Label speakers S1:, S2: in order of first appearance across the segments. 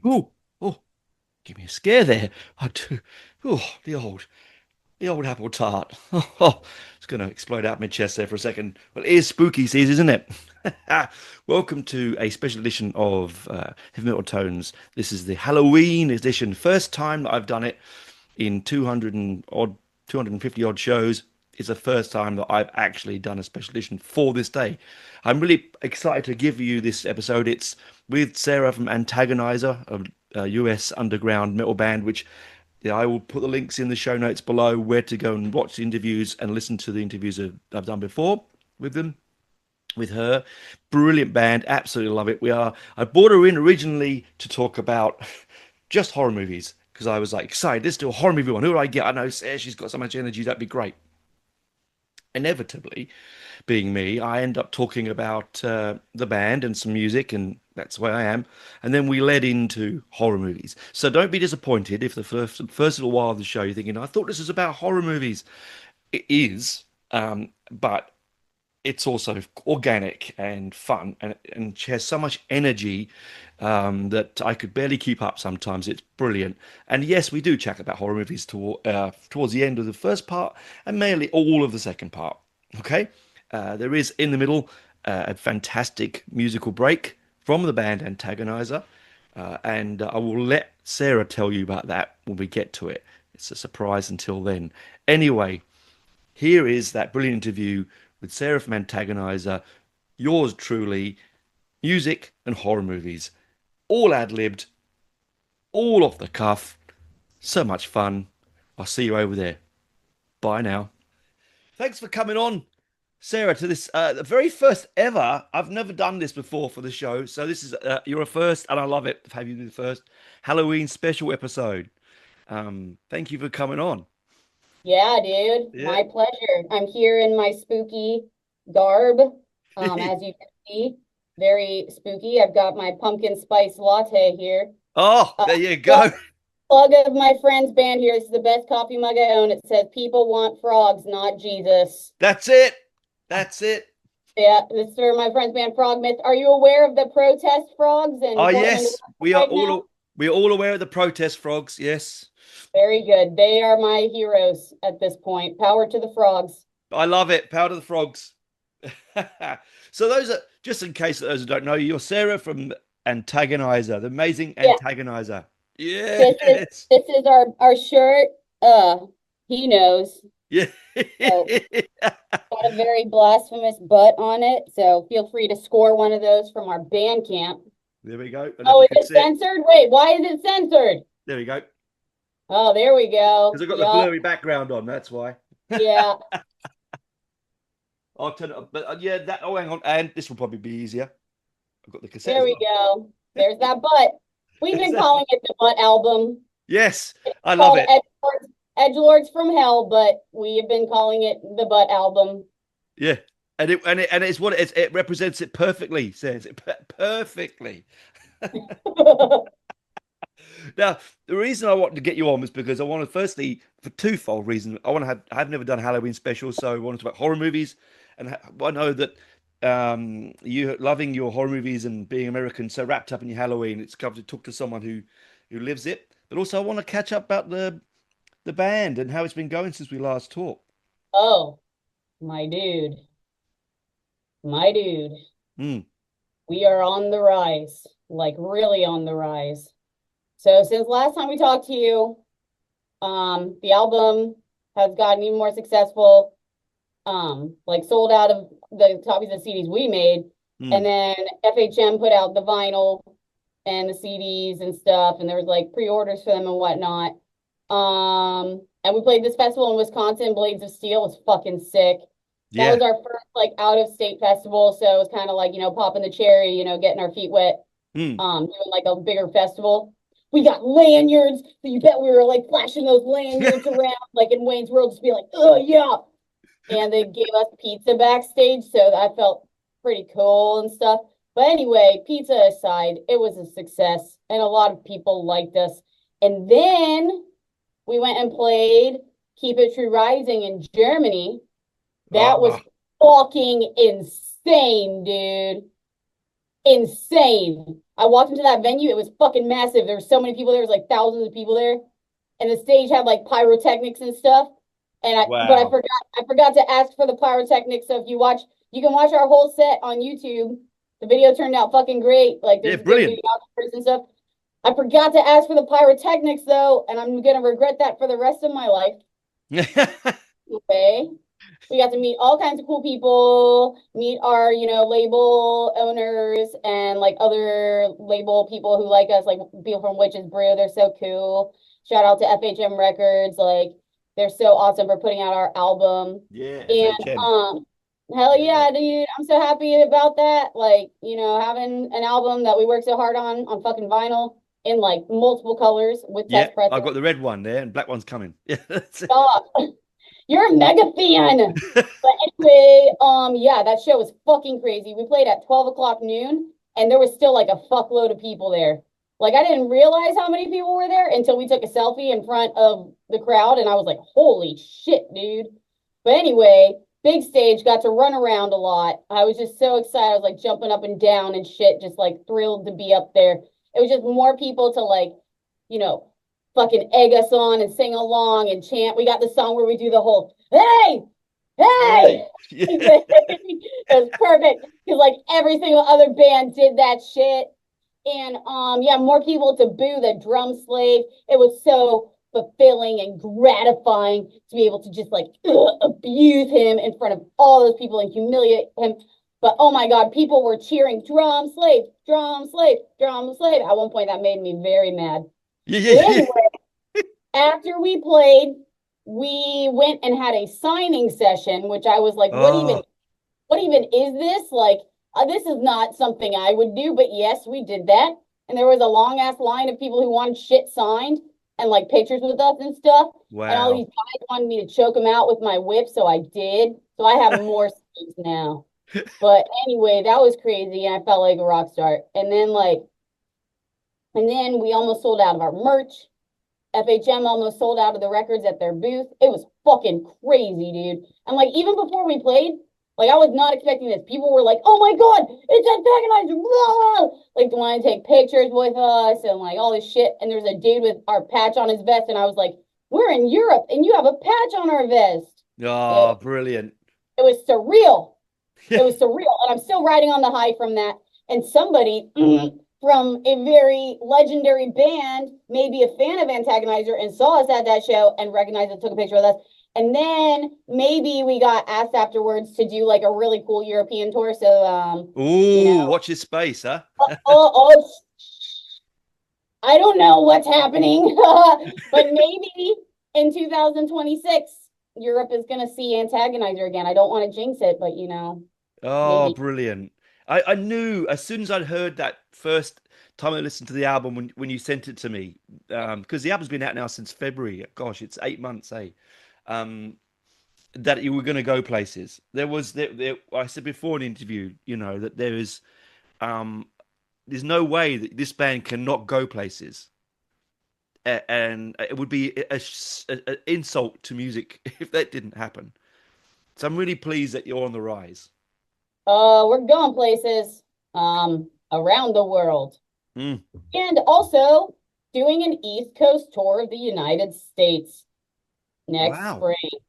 S1: Oh, oh, give me a scare there. I do. Oh, the old apple tart. Oh, it's going to explode out my chest there for a second. Well, it is spooky season, isn't it? Welcome to a special edition of Heavy Metal Tones. This is the Halloween edition. First time that I've done it in 200 and odd, 250 odd shows. It's the first time that I've actually done a special edition for this day. I'm really excited to give you this episode. It's with Sarah from Antagonizor, a US underground metal band, which I will put the links in the show notes below where to go and watch the interviews and listen to the interviews I've done before with them, with her. Brilliant band, absolutely love it. I brought her in originally to talk about just horror movies because I was like excited. Let's do a horror movie one. Who do I get? I know she's got so much energy. That'd be great. Inevitably, being me, I end up talking about the band and some music, and that's the way I am. And then we led into horror movies. So don't be disappointed if the first little while of the show you're thinking, I thought this was about horror movies. It is, but it's also organic and fun, and she has so much energy that I could barely keep up sometimes. It's brilliant. And yes, we do chat about horror movies towards the end of the first part and mainly all of the second part. Okay? There is in the middle a fantastic musical break from the band Antagonizer. And I will let Sarah tell you about that when we get to it. It's a surprise until then. Anyway, here is that brilliant interview with Sarah from Antagonizer, yours truly, music and horror movies, all ad-libbed, all off the cuff, so much fun. I'll see you over there. Bye now. Thanks for coming on, Sarah, to this the very first ever. I've never done this before for the show, so this is you're a first, and I love it. Have you do the first Halloween special episode? Thank you for coming on.
S2: Yeah, dude,
S1: Yeah.
S2: my pleasure. I'm here in my spooky garb. As you can see, very spooky. I've got my pumpkin spice latte here.
S1: Oh,
S2: Uh,
S1: there you
S2: plug,
S1: go.
S2: plug of my friend's band here. This is the best coffee mug I own. It says, "People want frogs, not Jesus."
S1: That's it. That's it.
S2: Yeah, this is for my friend's band, Frog Myth. Are you aware of the protest frogs
S1: Oh
S2: in Portland
S1: yes,
S2: right now?
S1: we are all aware of the protest frogs. Yes,
S2: Very good. They are my heroes at this point. Power to the frogs.
S1: I love it. Power to the frogs. So those are just in case those who don't know, you're Sarah from Antagonizer, the amazing
S2: Yeah.
S1: Antagonizer.
S2: This is
S1: Yes.
S2: this is our shirt. He knows.
S1: Yeah.
S2: So got a very blasphemous butt on it. So feel free to score one of those from our band camp.
S1: There we go. I don't know if
S2: Oh,
S1: you
S2: is
S1: can
S2: it
S1: see it.
S2: censored? Wait, why is it censored?
S1: There we go.
S2: Oh, there we
S1: Because
S2: go.
S1: I've got the
S2: Yup.
S1: blurry background on. That's why.
S2: Yeah.
S1: I'll turn it up. But yeah, that. Oh, hang on. And this will probably be easier. I've got the cassette
S2: There
S1: as
S2: we
S1: well.
S2: go. There's that butt. We've been
S1: Exactly.
S2: calling it the butt album.
S1: Yes,
S2: It's
S1: I love
S2: called
S1: it.
S2: Edgelords from Hell, but we have been calling it the butt album.
S1: Yeah, and it's what it is. It represents it perfectly. Says it perfectly. Now, the reason I wanted to get you on was because I wanted, firstly, for twofold reason. I've never done Halloween specials, so I wanted to talk about horror movies, and I know that you loving your horror movies and being American, so wrapped up in your Halloween, it's come to talk to someone who lives it. But also, I want to catch up about the band and how it's been going since we last talked.
S2: Oh, my dude. My dude.
S1: Mm,
S2: We are on the rise, like really on the rise. So since last time we talked to you, the album has gotten even more successful. Like sold out of the copies of CDs we made, and
S1: mm.
S2: then FHM put out the vinyl and the CDs and stuff, and there was like pre-orders for them and whatnot. And we played this festival in Wisconsin, Blades of Steel. It was fucking sick. That
S1: Yeah.
S2: was our first like out of state festival, so it was kind of like, popping the cherry, getting our feet wet,
S1: Mm.
S2: doing like a bigger festival. We got lanyards, so you bet we were like flashing those lanyards around, like in Wayne's World, just be like, oh yeah. And they gave us pizza backstage, so that felt pretty cool and stuff. But anyway, pizza aside, it was a success, and a lot of people liked us. And then we went and played Keep It True Rising in Germany. That was
S1: Oh,
S2: fucking insane, dude. insane. I walked into that venue, it was fucking massive. There were so many people there, was like thousands of people there. And the stage had like pyrotechnics and stuff. But
S1: Wow.
S2: I forgot to ask for the pyrotechnics. So if you watch, you can watch our whole set on YouTube. The video turned out fucking great. Like
S1: Yeah,
S2: there's good
S1: brilliant.
S2: videographers and stuff. I forgot to ask for the pyrotechnics though, and I'm gonna regret that for the rest of my life. Okay. We got to meet all kinds of cool people, meet our, label owners and like other label people who like us, like people from Witches Brew. They're so cool. Shout out to FHM Records. Like they're so awesome for putting out our album.
S1: Yeah,
S2: And
S1: FHM.
S2: hell
S1: Yeah.
S2: yeah, dude. I'm so happy about that. Like, having an album that we worked so hard on fucking vinyl in like multiple colors with
S1: Yeah,
S2: test pressing.
S1: I've got the red one there and black one's coming. Yeah.
S2: Stop. You're a mega fan. But anyway, yeah, that show was fucking crazy. We played at 12 o'clock noon, and there was still like a fuckload of people there. Like I didn't realize how many people were there until we took a selfie in front of the crowd, and I was like, holy shit, dude. But anyway, big stage, got to run around a lot. I was just so excited. I was like jumping up and down and shit, just like thrilled to be up there. It was just more people to like, you know, fucking egg us on and sing along and chant. We got the song where we do the whole hey,
S1: Hey.
S2: hey.
S1: Yeah.
S2: It was perfect because like every single other band did that shit. And yeah, more people to boo the drum slave. It was so fulfilling and gratifying to be able to just like abuse him in front of all those people and humiliate him. But oh my God, people were cheering drum slave, drum slave, drum slave. At one point, that made me very mad.
S1: Yeah,
S2: But
S1: yeah, yeah.
S2: anyway, after we played, we went and had a signing session, which I was like,
S1: Oh,
S2: what even is this? Like, this is not something I would do, but yes, we did that. And there was a long ass line of people who wanted shit signed and like pictures with us and stuff. And all these
S1: wow.
S2: guys wanted me to choke them out with my whip, so I did. So I have more skills now. But anyway, that was crazy, and I felt like a rock star. And then we almost sold out of our merch. FHM almost sold out of the records at their booth. It was fucking crazy, dude. And like even before we played, like I was not expecting this. People were like, "Oh my God, it's Antagonizer!" Blah! Like they want to take pictures with us and like all this shit. And there's a dude with our patch on his vest, and I was like, "We're in Europe, and you have a patch on our vest." So
S1: Oh, brilliant.
S2: it was surreal.
S1: Yeah.
S2: It was surreal, and I'm still riding on the high from that. And somebody from a very legendary band may be a fan of Antagonizer and saw us at that show and recognized it, took a picture with us. And then maybe we got asked afterwards to do like a really cool European tour. So, you
S1: Ooh,
S2: know,
S1: watch your space, huh?
S2: oh, oh, I don't know what's happening, but maybe in 2026, Europe is going to see Antagonizer again. I don't want to jinx it, but
S1: Oh,
S2: maybe.
S1: brilliant. I knew as soon as I'd heard that first time I listened to the album when you sent it to me, because the album's been out now since February. Gosh, it's 8 months, eh? Um, that you were going to go places. I said before in an interview, that um, there's no way that this band cannot go places. And it would be an insult to music if that didn't happen. So I'm really pleased that you're on the rise.
S2: We're going places around the world.
S1: Mm,
S2: And also doing an East Coast tour of the United States next
S1: wow.
S2: spring.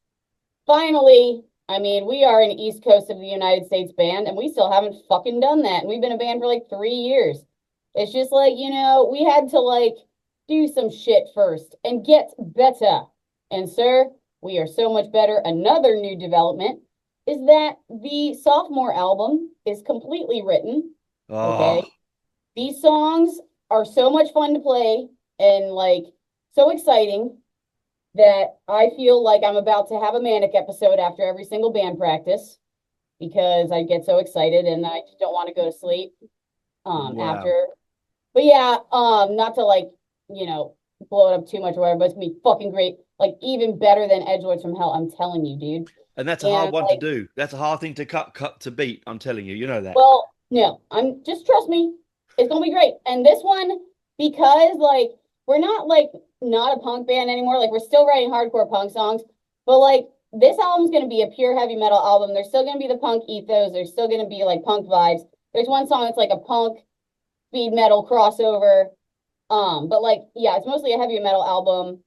S2: Finally, I mean, we are an East Coast of the United States band, and we still haven't fucking done that. And we've been a band for like 3 years. It's just like, we had to like do some shit first and get better. And sir, we are so much better. Another new development is that the sophomore album is completely written.
S1: Oh,
S2: Okay. These songs are so much fun to play and like so exciting that I feel like I'm about to have a manic episode after every single band practice because I get so excited and I just don't want to go to sleep
S1: wow.
S2: after. But yeah, not to like, you know, blow it up too much or whatever, but it's gonna be fucking great. Like even better than Edgelords from Hell, I'm telling you, dude.
S1: And that's a hard
S2: And
S1: one to
S2: like,
S1: do. That's a hard thing to cut to beat. I'm telling you, you know that.
S2: well, no, I'm just trust me, it's gonna be great. And this one, because like we're not like not a punk band anymore, like we're still writing hardcore punk songs, but like this album's gonna be a pure heavy metal album. There's still gonna be the punk ethos, there's still gonna be like punk vibes. There's one song that's like a punk speed metal crossover. But like, yeah, it's mostly a heavy metal album.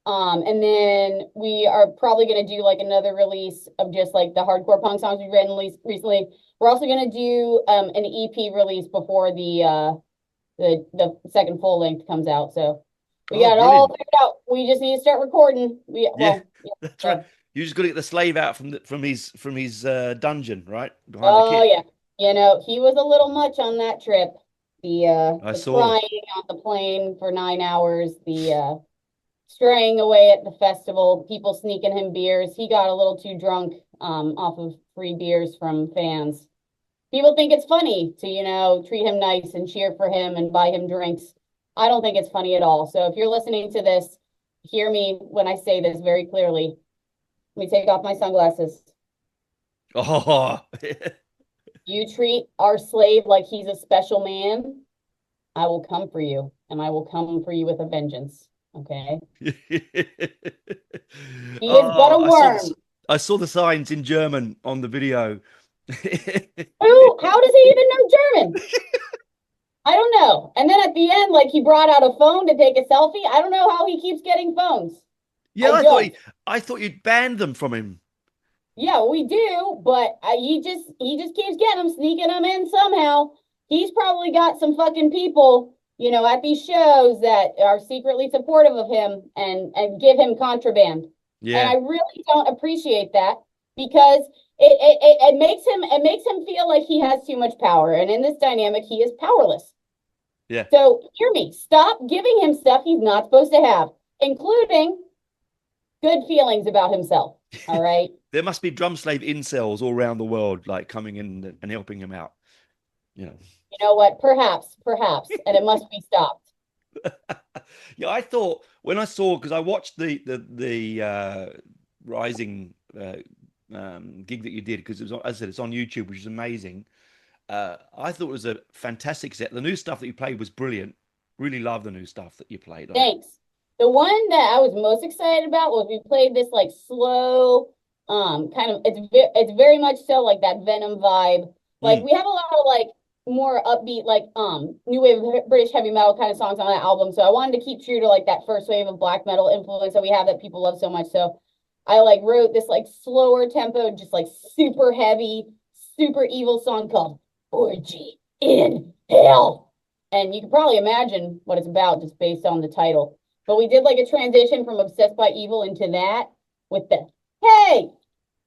S2: And then we are probably gonna do like another release of just like the hardcore punk songs we've written recently. We're also gonna do an EP release before the second full length comes out. So we
S1: Oh,
S2: got it all
S1: brilliant.
S2: figured out. We just need to start recording. We
S1: Yeah,
S2: well, yeah,
S1: that's right.
S2: so
S1: You just got to get the slave out from his dungeon, right? Behind the
S2: oh
S1: kit.
S2: yeah. He was a little much on that trip.
S1: I
S2: The
S1: saw.
S2: crying on the plane for 9 hours, the straying away at the festival, people sneaking him beers. He got a little too drunk off of free beers from fans. People think it's funny to, treat him nice and cheer for him and buy him drinks. I don't think it's funny at all. So if you're listening to this, hear me when I say this very clearly. Let me take off my sunglasses.
S1: Oh,
S2: You treat our slave like he's a special man, I will come for you, and I will come for you with a vengeance. Okay? He is but
S1: oh,
S2: a worm.
S1: I saw the signs in German on the video.
S2: How does he even know German? I don't know. And then at the end, like he brought out a phone to take a selfie. I don't know how he keeps getting phones.
S1: Yeah,
S2: I don't.
S1: I thought you'd banned them from him.
S2: Yeah, we do, but he just keeps getting them, sneaking them in somehow. He's probably got some fucking people, at these shows that are secretly supportive of him and give him contraband. And
S1: Yeah,
S2: I really don't appreciate that because it makes him feel like he has too much power. And in this dynamic, he is powerless.
S1: yeah.
S2: So hear me, stop giving him stuff he's not supposed to have, including good feelings about himself. All right.
S1: There must be drum slave incels all around the world, like coming in and helping him out. You know.
S2: You know what? Perhaps, and it must be stopped.
S1: Yeah, I thought when I saw because I watched the Rising gig that you did because it was as I said it's on YouTube, which is amazing. I thought it was a fantastic set. The new stuff that you played was brilliant. Really love the new stuff that you played on it.
S2: Thanks. The one that I was most excited about was we played this like slow, kind of it's very much so like that Venom vibe. Like
S1: Mm,
S2: we have a lot of like more upbeat like new wave British heavy metal kind of songs on that album. So I wanted to keep true to like that first wave of black metal influence that we have that people love so much. So I like wrote this like slower tempo, just like super heavy, super evil song called Orgy in Hell. And you can probably imagine what it's about just based on the title. But we did like a transition from Obsessed by Evil into that with the hey,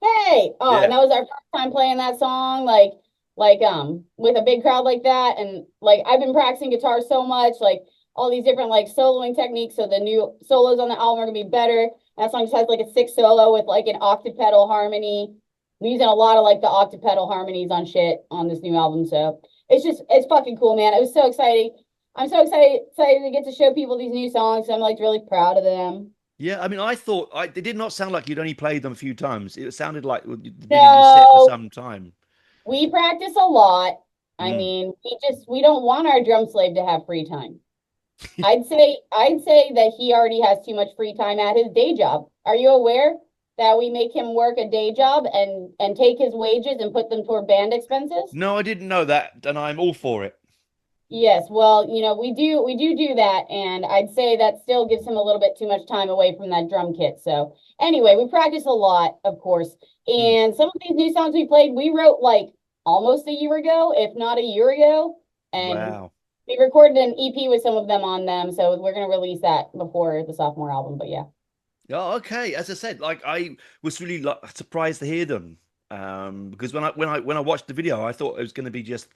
S2: hey. Oh, and
S1: yeah.
S2: that was our first time playing that song, like with a big crowd like that. And like I've been practicing guitar so much, like all these different like soloing techniques. So the new solos on the album are gonna be better. That song just has like a 6 solo with like an octopedal harmony. We're using a lot of like the octopedal harmonies on shit on this new album. So it's fucking cool, man. It was so exciting. I'm so excited to get to show people these new songs. I'm like really proud of them.
S1: Yeah, I mean, they did not sound like you'd only played them a few times. It sounded like you'd been in the set for
S2: No,
S1: some time.
S2: we practice a lot. I
S1: Mm.
S2: mean, we don't want our drum slave to have free time. I'd say that he already has too much free time at his day job. Are you aware that we make him work a day job and take his wages and put them toward band expenses?
S1: No, I didn't know that, and I'm all for it.
S2: Yes, well, we do that, and I'd say that still gives him a little bit too much time away from that drum kit. So anyway, we practice a lot, of course,
S1: Mm.
S2: and some of these new songs we played, we wrote like almost a year ago, if not a year ago, and
S1: Wow.
S2: we recorded an EP with some of them on them. So we're gonna release that before the sophomore album. But yeah,
S1: Oh, okay. As I said, like I was really surprised to hear them, because when I watched the video, I thought it was going to be just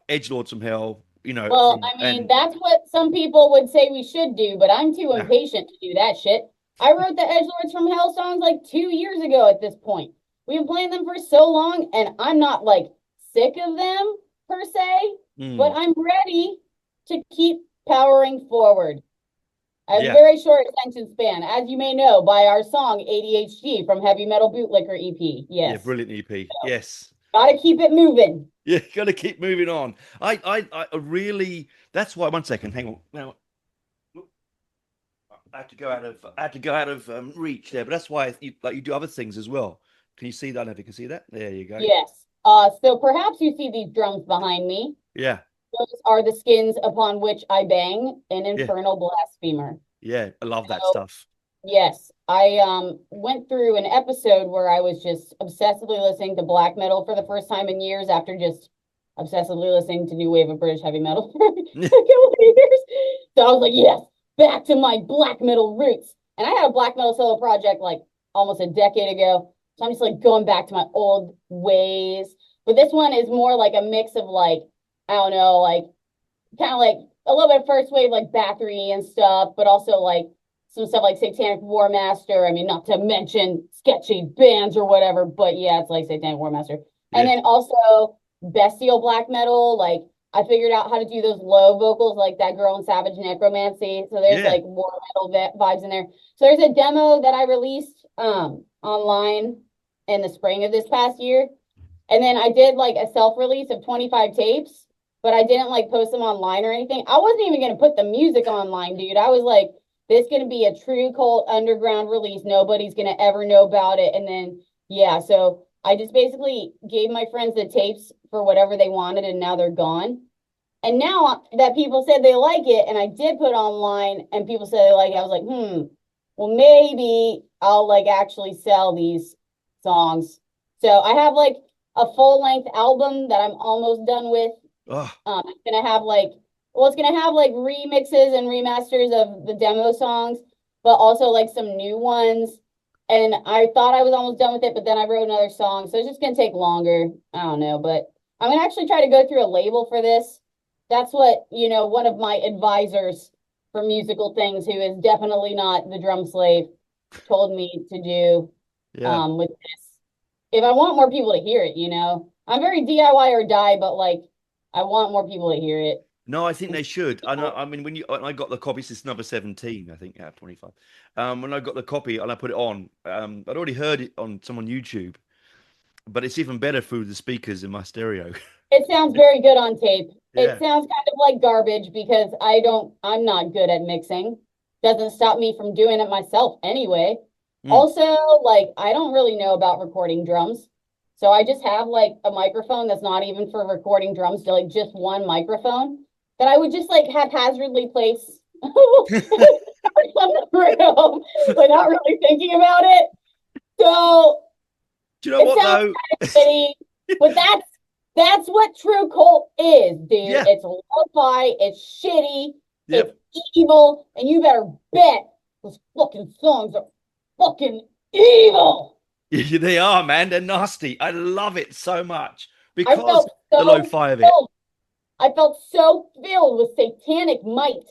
S1: edgelords from hell,
S2: well,
S1: from
S2: I mean,
S1: and
S2: that's what some people would say we should do, but I'm too
S1: nah,
S2: impatient to do that shit. I wrote the Edgelords from Hell songs like 2 years ago at this point. We've been playing them for so long, and I'm not like sick of them per se, but
S1: mm,
S2: I'm ready to keep powering forward. I have a
S1: yeah,
S2: very short attention span, as you may know by our song ADHD from Heavy Metal Bootlicker EP.
S1: yeah,
S2: Yes.
S1: brilliant EP. Yes.
S2: Gotta keep it moving.
S1: Yeah, got to keep moving on. I really. That's why. One second, hang on. Now, I had to go out of. I had to go out of reach there, but that's why you do other things as well. Can you see that? I don't know if you can see that. There you go.
S2: Yes. So perhaps you see these drums behind me.
S1: Yeah,
S2: Those are the skins upon which I bang an
S1: yeah,
S2: infernal blasphemer.
S1: yeah. I love that
S2: So
S1: stuff.
S2: yes, I went through an episode where I was just obsessively listening to black metal for the first time in years after just obsessively listening to new wave of British heavy metal for a couple of years. So I was like, yes, back to my black metal roots. And I had a black metal solo project like almost a decade ago. So I'm just like going back to my old ways. But this one is more like a mix of like, I don't know, like kind of like a little bit of first wave like Bathory and stuff, but also like some stuff like Satanic War Master. I mean, not to mention sketchy bands or whatever, but yeah, it's like Satanic War Master. And
S1: Yeah,
S2: then also bestial black metal. Like I figured out how to do those low vocals like that girl in Savage Necromancy. So there's
S1: yeah.
S2: like war metal vibes in there. So there's a demo that I released online in the spring of this past year. And then I did like a self-release of 25 tapes, but I didn't like post them online or anything. I wasn't even gonna put the music online, dude. I was like, this is gonna be a true cult underground release. Nobody's gonna ever know about it. And then yeah, so I just basically gave my friends the tapes for whatever they wanted, and now they're gone. And now that people said they like it, and I did put online, and people said they like it, I was like, well, maybe I'll like actually sell these songs. So I have like a full length album that I'm almost done with.
S1: Oh,
S2: It's gonna have like, well, it's gonna have like remixes and remasters of the demo songs, but also like some new ones. And I thought I was almost done with it, but then I wrote another song, so it's just gonna take longer. I don't know, but I'm gonna actually try to go through a label for this. That's what, one of my advisors for musical things, who is definitely not the drum slave, told me to do
S1: yeah.
S2: with this. If I want more people to hear it. I'm very DIY or die, but like I want more people to hear it.
S1: No, I think they should. I know. I mean, when I got the copy, this number 17, I think, out of 25. When I got the copy and I put it on, I'd already heard it on some on YouTube, but it's even better through the speakers in my stereo.
S2: It sounds very good on tape. It
S1: Yeah.
S2: sounds kind of like garbage because I'm not good at mixing. Doesn't stop me from doing it myself anyway.
S1: Mm.
S2: Also, like I don't really know about recording drums. So I just have like a microphone that's not even for recording drums, to like just one microphone that I would just like haphazardly place on the room without really thinking about it. So
S1: Do you know
S2: it
S1: what
S2: sounds
S1: though?
S2: kind of shitty, but that's what true cult is, dude.
S1: Yeah.
S2: It's lo-fi, it's shitty, it's
S1: Yep.
S2: evil, and you better bet those fucking songs are fucking evil.
S1: Yeah, they are, man. They're nasty. I love it so much
S2: I
S1: because
S2: felt
S1: the
S2: so
S1: lo-fi of it.
S2: filled. I felt so filled with satanic might,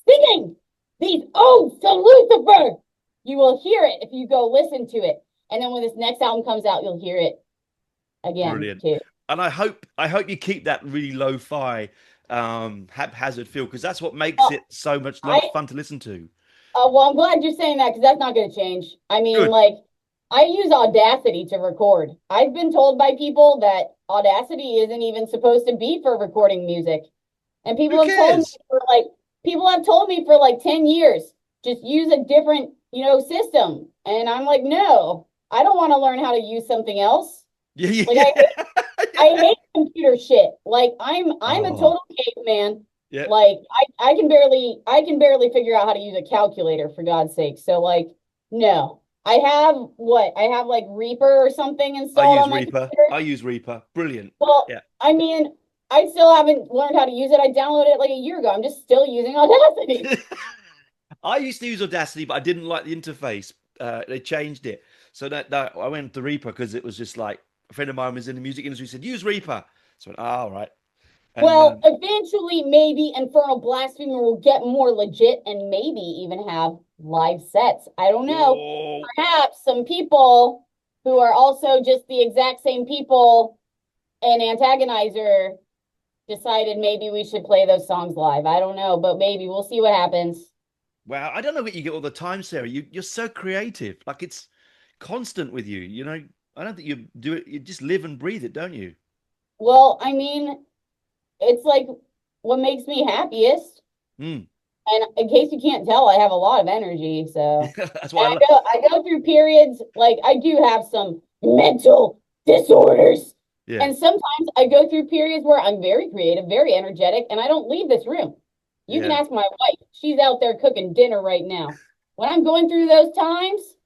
S2: singing these odes to Lucifer. You will hear it if you go listen to it. And then when this next album comes out, you'll hear it again
S1: Brilliant.
S2: too.
S1: And I hope you keep that really lo-fi haphazard feel because that's what makes
S2: Oh,
S1: it so much
S2: I
S1: fun to listen to.
S2: well, I'm glad you're saying that because that's not going to change. I mean,
S1: Good.
S2: like, I use Audacity to record. I've been told by people that Audacity isn't even supposed to be for recording music. And
S1: Who cares?
S2: people have told me for like 10 years, just use a different, system. And I'm like, no, I don't want to learn how to use something else.
S1: Yeah,
S2: Like
S1: yeah.
S2: I hate computer shit. Like I'm a
S1: Oh,
S2: total caveman.
S1: yeah.
S2: Like I can barely figure out how to use a calculator, for God's sake. So like no. I have like Reaper or something
S1: I
S2: installed
S1: use
S2: on my
S1: Reaper.
S2: computer.
S1: I use Reaper. Brilliant.
S2: Well,
S1: Yeah.
S2: I mean, I still haven't learned how to use it. I downloaded it like a year ago. I'm just still using Audacity.
S1: I used to use Audacity, but I didn't like the interface. They changed it. So that I went to Reaper because it was just like a friend of mine was in the music industry said, use Reaper. So I went, all right. And
S2: Well, eventually, maybe Infernal Blasphemer will get more legit and maybe even have live sets. I don't know.
S1: oh,
S2: Perhaps some people who are also just the exact same people and Antagonizer decided maybe we should play those songs live. I don't know, but maybe we'll see what happens.
S1: wow. I don't know what you get all the time, Sarah. You're so creative. Like it's constant with you. I don't think you do it. You just live and breathe it, don't you?
S2: Well, I mean, it's like what makes me happiest.
S1: Mm.
S2: And in case you can't tell, I have a lot of energy. So,
S1: That's
S2: and
S1: why
S2: I go through periods like I do have some mental disorders.
S1: Yeah.
S2: And sometimes I go through periods where I'm very creative, very energetic, and I don't leave this room. You can
S1: Yeah.
S2: ask my wife. She's out there cooking dinner right now. When I'm going through those times,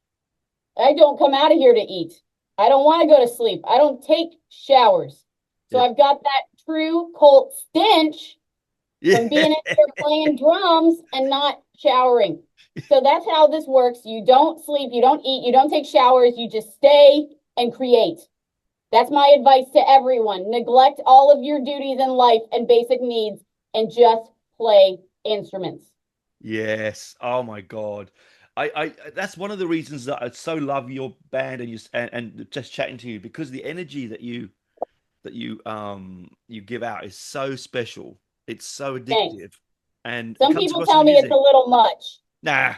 S2: I don't come out of here to eat. I don't want to go to sleep. I don't take showers. So
S1: Yeah.
S2: I've got that true cult stench from being
S1: Yeah.
S2: in there playing drums and not showering. So that's how this works. You don't sleep, you don't eat, you don't take showers, you just stay and create. That's my advice to everyone. Neglect all of your duties in life and basic needs and just play instruments.
S1: Yes. Oh my God. That's one of the reasons that I so love your band and and just chatting to you because the energy that you give out is so special. It's so
S2: Thanks.
S1: addictive, and it
S2: Some
S1: comes
S2: people
S1: across in the
S2: tell me it's
S1: music.
S2: a little much.
S1: Nah,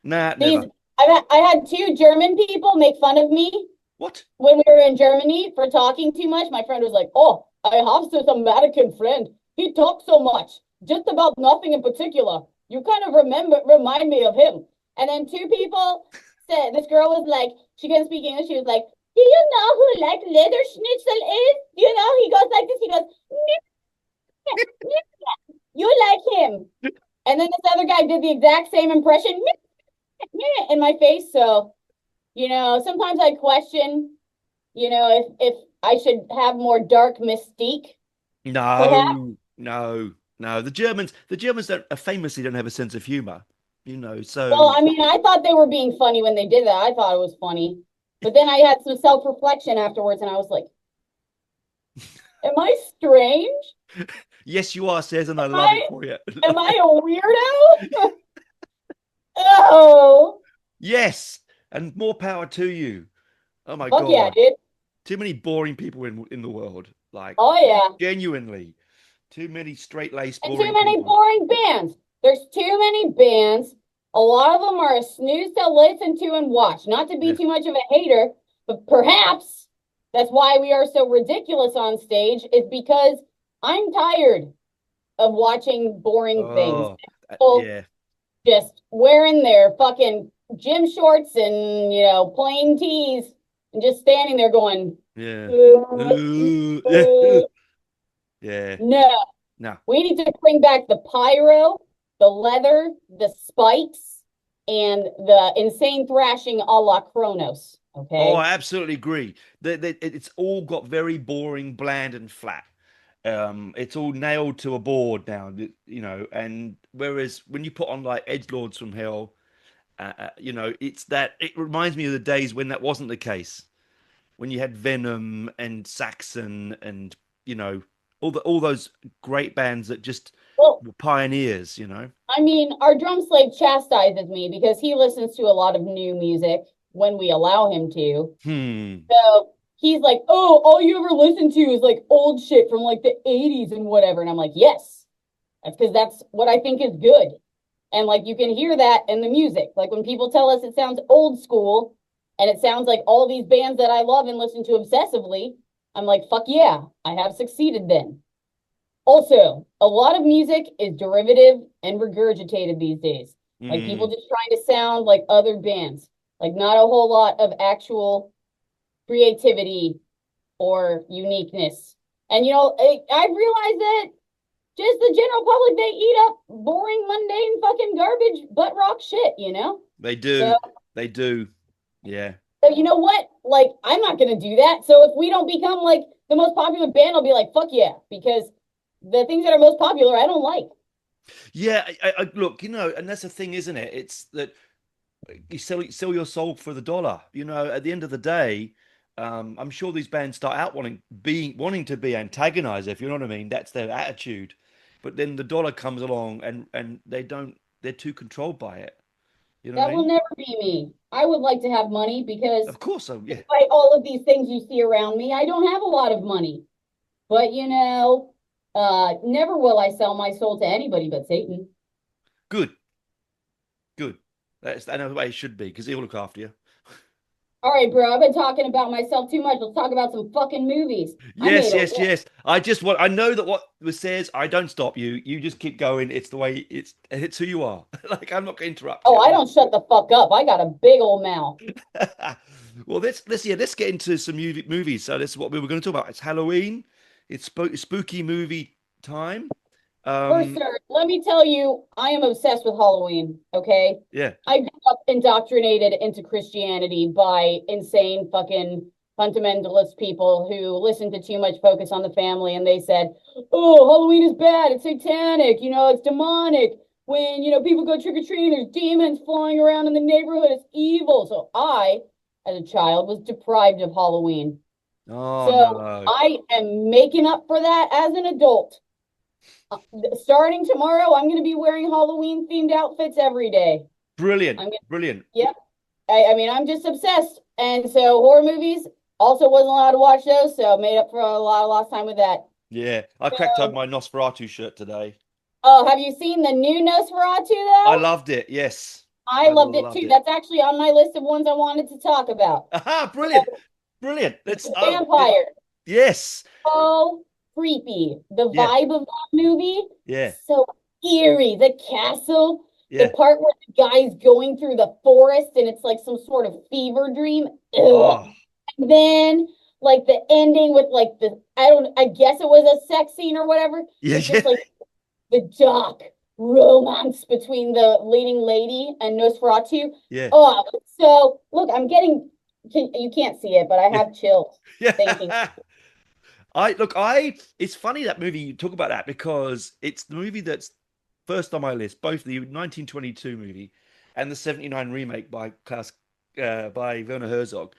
S1: nah,
S2: These
S1: never.
S2: I had two German people make fun of me
S1: What?
S2: when we were in Germany for talking too much. My friend was like, "Oh, I have this American friend. He talks so much, just about nothing in particular. You kind of remind me of him." And then two people said, this girl was like, she couldn't speak English. She was like, "Do you know who like leather schnitzel is? You know, he goes like this. He goes, you like him." And then this other guy did the exact same impression in my face. So, sometimes I question, if I should have more dark mystique, perhaps.
S1: No, no, no. The Germans famously don't have a sense of humor.
S2: Well,
S1: So
S2: I mean, I thought they were being funny when they did that. I thought it was funny. But then I had some self-reflection afterwards and I was like, am I strange?
S1: yes, you are, says, and I
S2: Am
S1: love it
S2: I
S1: for you.
S2: am I a weirdo? Oh,
S1: Yes, and more power to you. Oh my
S2: fuck yeah,
S1: God.
S2: dude.
S1: Too many boring people in the world. Like
S2: Oh yeah.
S1: genuinely, too many straight-laced
S2: And too
S1: boring
S2: many
S1: people.
S2: boring bands. There's too many bands. A lot of them are a snooze to listen to and watch. Not to be
S1: Yeah.
S2: too much of a hater, but perhaps that's why we are so ridiculous on stage, is because I'm tired of watching boring things.
S1: Oh,
S2: People
S1: yeah,
S2: just wearing their fucking gym shorts and, plain tees and just standing there going,
S1: yeah.
S2: uh,
S1: Yeah.
S2: uh.
S1: Yeah.
S2: No.
S1: No.
S2: We need to bring back the pyro, the leather, the spikes, and the insane thrashing a la Kronos.
S1: Oh,
S2: Okay.
S1: I absolutely agree. It's all got very boring, bland, and flat. It's all nailed to a board now, and whereas when you put on like Edgelords from Hell, it reminds me of the days when that wasn't the case. When you had Venom and Saxon and you know all those great bands that just
S2: Well,
S1: were pioneers.
S2: I mean, our drum slave chastises me because he listens to a lot of new music when we allow him to.
S1: Hmm.
S2: So he's like, "Oh, all you ever listen to is like old shit from like the 80s and whatever." And I'm like, "Yes, that's because that's what I think is good." And like you can hear that in the music. Like when people tell us it sounds old school and it sounds like all these bands that I love and listen to obsessively, I'm like, fuck yeah, I have succeeded then. Also, a lot of music is derivative and regurgitated these days. Like people
S1: Hmm.
S2: just trying to sound like other bands. Like not a whole lot of actual creativity or uniqueness. And I've realized that just the general public, they eat up boring, mundane, fucking garbage, butt rock shit.
S1: They
S2: So,
S1: do. They do. Yeah.
S2: so you know what? Like, I'm not gonna do that. So if we don't become like the most popular band, I'll be like, fuck yeah, because the things that are most popular, I don't like.
S1: Yeah. Look, and that's the thing, isn't it? It's that you sell your soul for the dollar. At the end of the day, I'm sure these bands start out wanting to be antagonizer, if you know what I mean. That's their attitude. But then the dollar comes along and they don't. They're too controlled by it. You know what
S2: That
S1: I
S2: will
S1: mean?
S2: never be me. I would like to have money because
S1: Of course. So yeah.
S2: despite all of these things you see around me, I don't have a lot of money. But never will I sell my soul to anybody but Satan.
S1: Good. Good. I know the way it should be because he'll look after you.
S2: All right, bro. I've been talking about myself too much. Let's talk about some fucking movies. I
S1: Yes,
S2: made a
S1: yes,
S2: list.
S1: yes. I know that what was says, I don't stop you. You just keep going. It's the way it's who you are. Like I'm not going to interrupt
S2: Oh, I
S1: you.
S2: don't shut the fuck up. I got a big old mouth.
S1: Well, let's get into some movies. So this is what we were going to talk about. It's Halloween. It's spooky movie time.
S2: First,
S1: Um,
S2: sir, let me tell you, I am obsessed with Halloween. Okay.
S1: yeah.
S2: I grew up indoctrinated into Christianity by insane fucking fundamentalist people who listened to too much Focus on the Family and they said, oh, Halloween is bad. It's satanic. It's demonic. When, people go trick or treating, there's demons flying around in the neighborhood. It's evil. So I, as a child, was deprived of Halloween.
S1: Oh
S2: So
S1: no.
S2: I am making up for that as an adult. Starting tomorrow, I'm going to be wearing Halloween themed outfits every day.
S1: Brilliant.
S2: I'm gonna,
S1: Brilliant.
S2: yep. I mean, I'm just obsessed. And so horror movies also wasn't allowed to watch those, so made up for a lot of lost time with that.
S1: Yeah. I cracked open
S2: So,
S1: my Nosferatu shirt today.
S2: oh, have you seen the new Nosferatu
S1: I
S2: though?
S1: loved it. Yes.
S2: I
S1: I
S2: loved it
S1: loved
S2: too.
S1: it.
S2: That's actually on my list of ones I wanted to talk about.
S1: Aha, brilliant.
S2: So,
S1: Brilliant.
S2: the vampire,
S1: Yes.
S2: so creepy. The
S1: Yeah.
S2: vibe of that movie,
S1: Yeah.
S2: so eerie. The castle, the
S1: Yeah.
S2: part where the guy's going through the forest and it's like some sort of fever dream. Ugh.
S1: Oh.
S2: And then like the ending with like I guess it was a sex scene or whatever,
S1: Yeah,
S2: but just
S1: yeah.
S2: like the dark romance between the leading lady and Nosferatu.
S1: Yeah.
S2: Oh, so look, you can't see it, but I
S1: Yeah.
S2: have chills thinking.
S1: Yeah. I it's funny that movie you talk about that because it's the movie that's first on my list, both the 1922 movie and the 79 remake by Werner Herzog.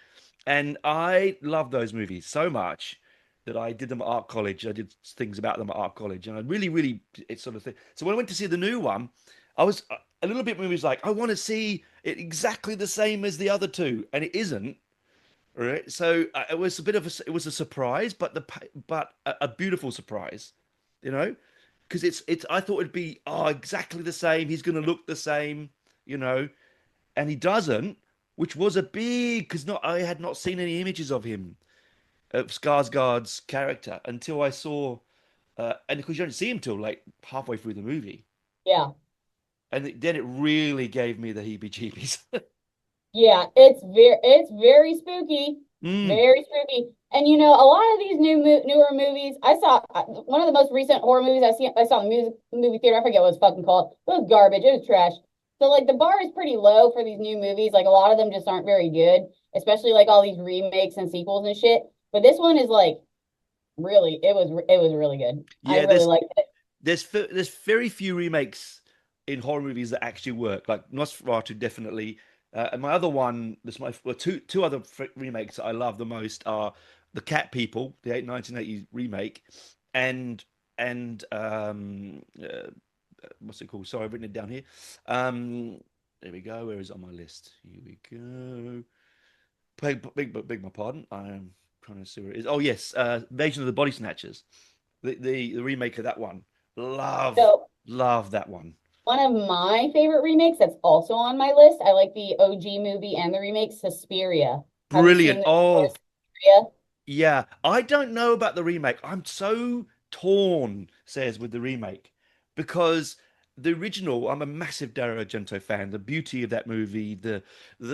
S1: And I love those movies so much that I did them at art college. I did things about them at art college, and I really, really it's sort of thing. So when I went to see the new one, I was a little bit movie was like, I want to see it exactly the same as the other two, and it isn't. Right. So it was a bit of it was a surprise, but a beautiful surprise, you know, because it's I thought it'd be exactly the same. He's going to look the same, you know, and he doesn't, which was a big because not I had not seen any images of him of Skarsgård's character until I saw, and because you don't see him till like halfway through the movie,
S2: Yeah.
S1: and then it really gave me the heebie-jeebies.
S2: Yeah, it's very spooky,
S1: Mm,
S2: very spooky. And a lot of these newer movies, I saw one of the most recent horror movies I saw in the movie theater. I forget what it was fucking called. It was garbage. It was trash. So like the bar is pretty low for these new movies. Like a lot of them just aren't very good, especially like all these remakes and sequels and shit. But this one is like really, it was really good. I
S1: yeah,
S2: really liked it.
S1: there's very few remakes in horror movies that actually work. Like Nosferatu, definitely. And my other one, two other remakes that I love the most are the Cat People, the 1980s remake, and what's it called? Sorry, I've written it down here. There we go. Where is it on my list? Here we go. Beg my pardon. I am trying to see where it is. Oh yes, Invasion of the Body Snatchers, the remake of that one. Love
S2: So
S1: love that one.
S2: one of my favorite remakes that's also on my list. I like the OG movie and the remake, Suspiria. Have you
S1: Brilliant.
S2: seen the
S1: Oh
S2: Suspiria?
S1: yeah, I don't know about the remake. I'm so torn, says with the remake, because the original, I'm a massive Dario Argento fan. The beauty of that movie,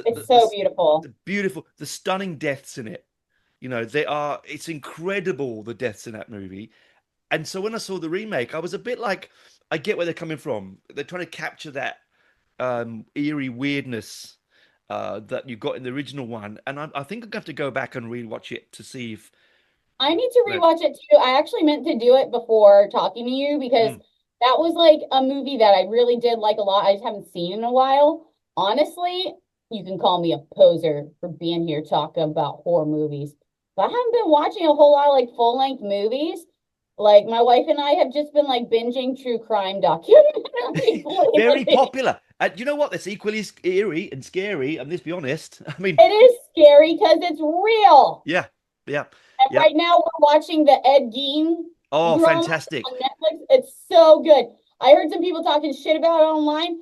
S2: It's so beautiful.
S1: the beautiful, the stunning deaths in it. You know, it's incredible the deaths in that movie. And so when I saw the remake, I was a bit like, I get where they're coming from. They're trying to capture that eerie weirdness that you got in the original one, and I think I'm gonna have to go back and rewatch it to see if
S2: I need to
S1: that.
S2: rewatch it too. I actually meant to do it before talking to you because
S1: Mm.
S2: that was like a movie that I really did like a lot. I just haven't seen in a while. Honestly, you can call me a poser for being here talking about horror movies. But I haven't been watching a whole lot of like full-length movies. Like my wife and I have just been like binging true crime documentaries
S1: Very
S2: lately.
S1: popular. And you know what? That's equally eerie and scary. And let's be honest. I mean,
S2: It is scary because it's real.
S1: yeah, yeah,
S2: And
S1: yeah.
S2: right now we're watching the Ed Gein
S1: Oh,
S2: drama
S1: fantastic.
S2: on Netflix. It's so good. I heard some people talking shit about it online,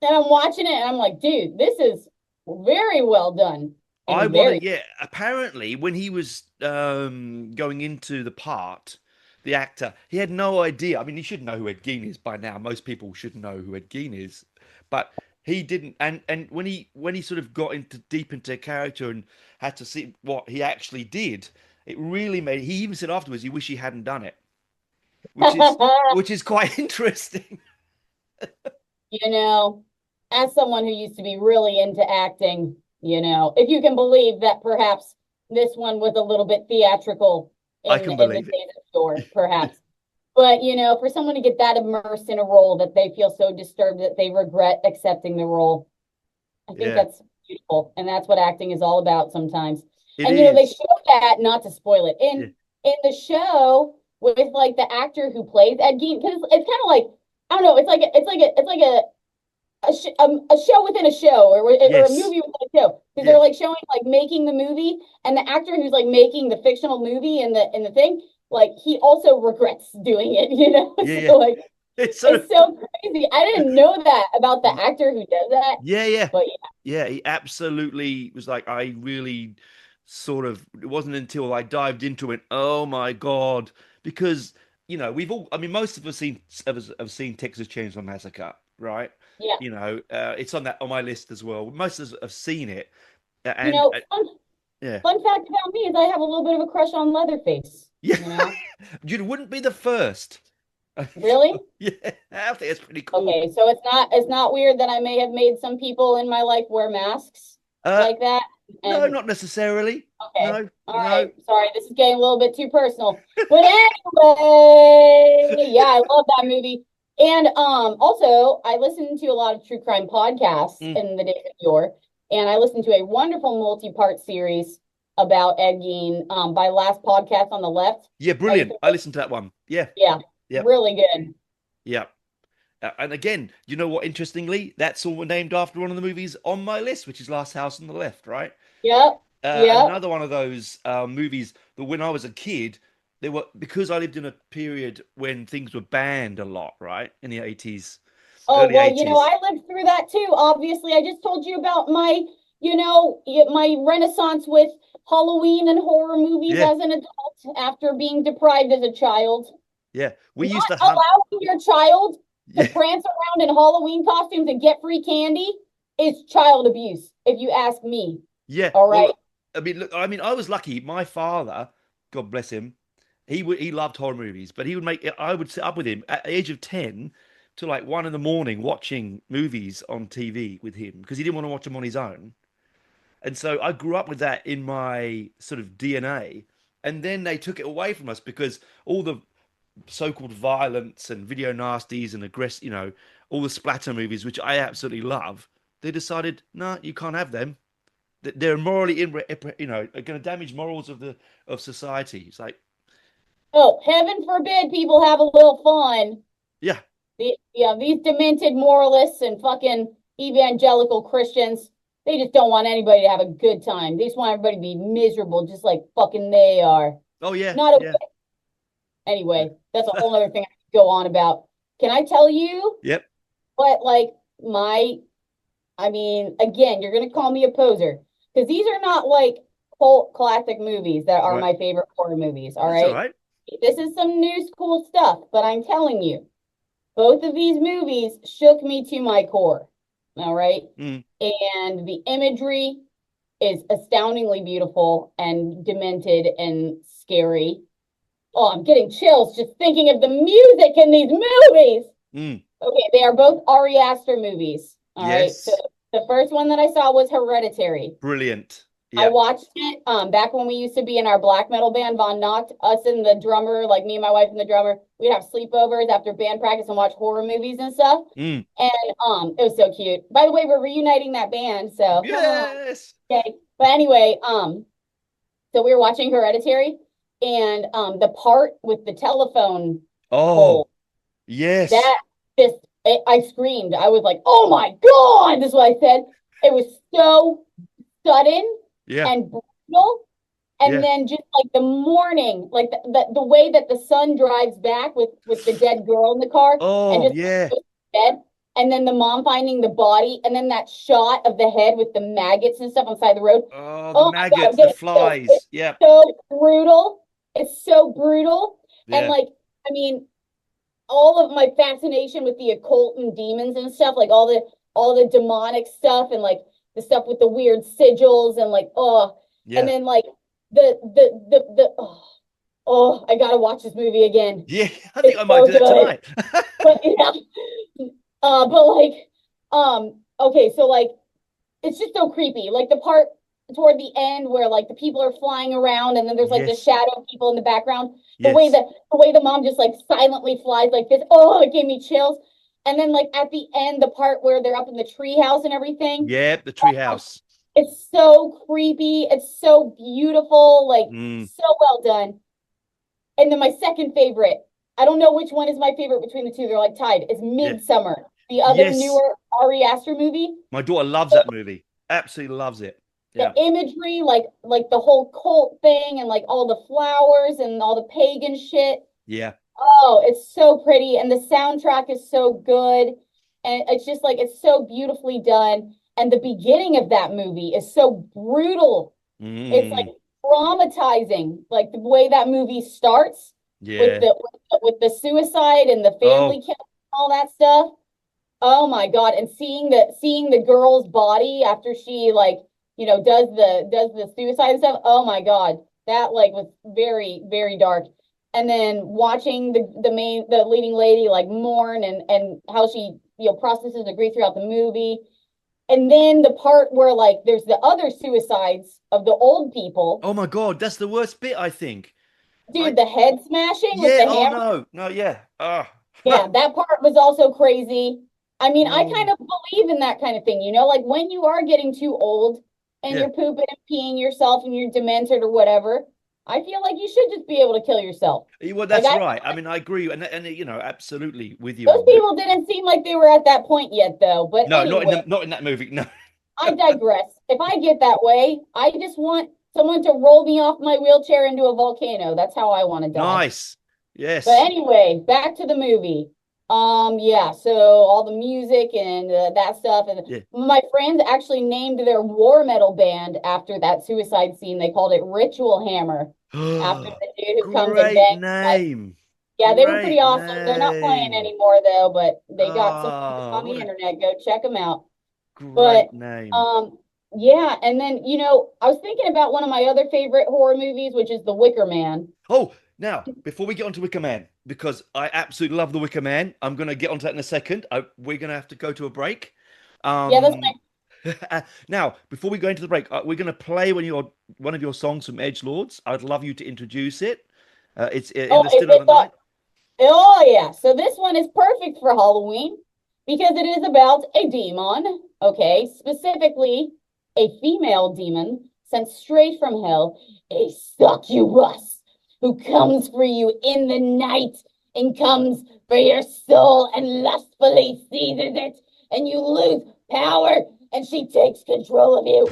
S2: and I'm watching it, and I'm like, dude, this is very well done. and
S1: I
S2: he's
S1: want to,
S2: very
S1: yeah. Apparently, when he was going into the part, the actor, he had no idea. I mean, he should know who Ed Gein is by now. Most people should know who Ed Gein is, but he didn't. And when he sort of got into deep into character and had to see what he actually did, it really made. He even said afterwards he wish he hadn't done it, which is quite interesting.
S2: you know, as someone who used to be really into acting, if you can believe that perhaps this one was a little bit theatrical
S1: I
S2: in
S1: can
S2: the
S1: believe it.
S2: days of store, perhaps. But for someone to get that immersed in a role that they feel so disturbed that they regret accepting the role, I think
S1: Yeah,
S2: that's beautiful. And that's what acting is all about sometimes.
S1: it
S2: And they
S1: is.
S2: show that, not to spoil it,
S1: Yeah.
S2: in the show with like the actor who plays Ed Gein, because it's kind of like, I don't know, it's like a show within a show, or a
S1: Yes.
S2: movie within a show, because they're
S1: Yeah.
S2: like showing like making the movie, and the actor who's like making the fictional movie in the thing, like he also regrets doing it.
S1: Yeah. Yeah.
S2: So like
S1: It's sort of.
S2: it's so crazy. I didn't know that about the actor who does that,
S1: Yeah, yeah.
S2: but
S1: Yeah, he absolutely was like, I really sort of, it wasn't until I dived into it, oh my God, because, we've all, I mean, most of us have seen Texas Chainsaw Massacre, right?
S2: yeah.
S1: It's on my list as well. Most of us have seen it.
S2: You
S1: And
S2: know, fun
S1: yeah.
S2: fun fact about me is I have a little bit of a crush on Leatherface.
S1: Yeah.
S2: You know,
S1: You wouldn't be the first.
S2: really?
S1: Yeah, I think it's pretty cool.
S2: Okay, so it's not weird that I may have made some people in my life wear masks
S1: Uh,
S2: like that.
S1: no,
S2: And
S1: not necessarily.
S2: okay,
S1: No,
S2: all right.
S1: no.
S2: Sorry, this is getting a little bit too personal. But anyway, yeah, I love that movie. And also I listened to a lot of true crime podcasts
S1: Mm.
S2: in the days of yore, and I listened to a wonderful multi-part series about Ed Gein by Last Podcast on the Left.
S1: Yeah,
S2: Are you
S1: brilliant. I
S2: familiar?
S1: listened to that one. Yeah,
S2: Yeah,
S1: yeah,
S2: really good.
S1: yeah. And again, you know what? Interestingly, that's all named after one of the movies on my list, which is Last House on the Left, right?
S2: Yep, yep.
S1: Another one of those movies that when I was a kid, they were because I lived in a period when things were banned a lot, right? In the 80s,
S2: Oh,
S1: early
S2: well,
S1: 80s.
S2: I lived through that too. Obviously, I just told you about my renaissance with Halloween and horror movies
S1: Yeah,
S2: as an adult after being deprived as a child.
S1: yeah. We used
S2: Not
S1: to hunt.
S2: allowing your child to
S1: Yeah,
S2: prance around in Halloween costumes and get free candy is child abuse, if you ask me.
S1: yeah.
S2: All right.
S1: Well, I mean, look, I mean, I was lucky. My father, God bless him, he loved horror movies, but he would make I would sit up with him at the age of 10 to like 1 in the morning watching movies on TV with him because he didn't want to watch them on his own. And so I grew up with that in my sort of DNA. And then they took it away from us because all the so-called violence and video nasties and all the splatter movies, which I absolutely love, they decided, no, you can't have them. They're morally, are going to damage morals of society. It's like,
S2: Oh, heaven forbid people have a little fun.
S1: yeah,
S2: These demented moralists and fucking evangelical Christians, they just don't want anybody to have a good time. They just want everybody to be miserable, just like fucking they are.
S1: oh yeah,
S2: Not
S1: yeah,
S2: okay. Anyway, that's a whole other thing I could go on about. Can I tell you
S1: yep,
S2: what, like, I mean, again, you're going to call me a poser because these are not like cult classic movies that are
S1: right.
S2: my favorite horror movies. All
S1: That's all
S2: right.
S1: right.
S2: This is some new school stuff, but I'm telling you, both of these movies shook me to my core. All right.
S1: Mm.
S2: And the imagery is astoundingly beautiful and demented and scary. Oh, I'm getting chills just thinking of the music in these movies.
S1: Mm.
S2: Okay, they are both Ari Aster movies. All right. So
S1: Yes,
S2: the first one that I saw was Hereditary.
S1: brilliant.
S2: I
S1: Yep,
S2: watched it back when we used to be in our black metal band, Von Nocht. Us and the drummer, like me and my wife and the drummer, we'd have sleepovers after band practice and watch horror movies and stuff.
S1: mm.
S2: And it was so cute. By the way, we're reuniting that band, so
S1: Yes.
S2: okay. But anyway, so we were watching Hereditary, and the part with the telephone
S1: Oh,
S2: pole,
S1: yes.
S2: that just I screamed. I was like, "Oh my God!" This is what I said. It was so sudden
S1: Yeah,
S2: and brutal. And
S1: yeah.
S2: then just like the morning, like the way that the sun drives back with the dead girl in the car and
S1: Oh,
S2: just
S1: yeah.
S2: goes to bed. and then the mom finding the body, and then that shot of the head with the maggots and stuff on the side of the road.
S1: Oh, the
S2: Oh my God, I'm
S1: maggots, the
S2: getting chills.
S1: flies.
S2: It's
S1: Yep.
S2: so brutal. It's so brutal. And
S1: Yeah.
S2: like, I mean, all of my fascination with the occult and demons and stuff, like all the demonic stuff and like the stuff with the weird sigils and like and
S1: Yeah.
S2: then like the I gotta watch this movie again.
S1: Yeah. I think
S2: It's
S1: I might
S2: so
S1: do that
S2: good.
S1: tonight.
S2: But yeah, but like okay, so like it's just so creepy. Like the part toward the end where like the people are flying around and then there's like the
S1: Yes.
S2: shadow of people in the background.
S1: Yes.
S2: The way the mom just like silently flies like this. Oh, it gave me chills. And then like at the end, the part where they're up in the treehouse and everything.
S1: Yep. The
S2: Oh,
S1: treehouse.
S2: it's so creepy. It's so beautiful. Like
S1: Mm.
S2: so well done. And then my second favorite, I don't know which one is my favorite between the two. They're like tied. It's
S1: Yeah.
S2: Midsummer, the other
S1: Yes.
S2: newer Ari Aster movie.
S1: My daughter loves that movie. Absolutely loves it.
S2: The
S1: Yeah.
S2: imagery, like the whole cult thing and like all the flowers and all the pagan shit.
S1: Yeah.
S2: Oh, it's so pretty and the soundtrack is so good and it's just like it's so beautifully done and the beginning of that movie is so brutal. It's like
S1: Mm.
S2: traumatizing, like the way that movie starts with
S1: Yeah.
S2: the suicide and the family
S1: Oh,
S2: killing and all that stuff. Oh my God. And seeing the girl's body after she like, does the suicide stuff. Oh my God. That like was very, very dark. And then watching the leading lady like mourn and how she, processes the grief throughout the movie. And then the part where like there's the other suicides of the old people.
S1: oh my God. That's the worst bit, I think.
S2: Dude,
S1: I,
S2: the head smashing with
S1: yeah.
S2: the
S1: Oh
S2: hammer.
S1: no. No, yeah. Ah.
S2: Yeah, that part was also crazy. I mean, I kind
S1: Oh,
S2: of believe in that kind of thing, like when you are getting too old and
S1: yeah.
S2: you're pooping and peeing yourself and you're demented or whatever, I feel like you should just be able to kill yourself.
S1: Well,
S2: Like
S1: that's right. I mean, I agree, and absolutely with you
S2: those
S1: on that.
S2: people didn't seem like they were at that point yet, though. But
S1: No,
S2: anyway,
S1: not in that movie. No.
S2: I digress. If I get that way, I just want someone to roll me off my wheelchair into a volcano. That's how I want to die.
S1: Nice.
S2: But
S1: Yes.
S2: anyway, back to the movie. Yeah, so all the music and that stuff, and
S1: Yeah.
S2: my friends actually named their war metal band after that suicide scene. They called it Ritual Hammer after the dude who comes and
S1: Great
S2: bangs. Like,
S1: name.
S2: yeah, they were pretty
S1: Great
S2: awesome. They're not playing
S1: name.
S2: anymore though, but they got some music
S1: Ah,
S2: on the
S1: what a
S2: internet. Go check them out. But
S1: great name.
S2: um, yeah, and then I was thinking about one of my other favorite horror movies, which is The Wicker Man.
S1: Oh, now, before we get on to Wicker Man, because I absolutely love the Wicker Man, I'm going to get onto that in a second. We're going to have to go to a break.
S2: Yeah, that's my
S1: Um, now, before we go into the break, we're going to play one of your songs from Edge Lords. I'd love you to introduce it. It's in
S2: oh,
S1: the
S2: is
S1: still of
S2: it
S1: the night.
S2: Oh yeah. So this one is perfect for Halloween because it is about a demon, okay? Specifically a female demon sent straight from hell, a succubus who comes for you in the night and comes for your soul and lustfully seizes it and you lose power and she takes control of you.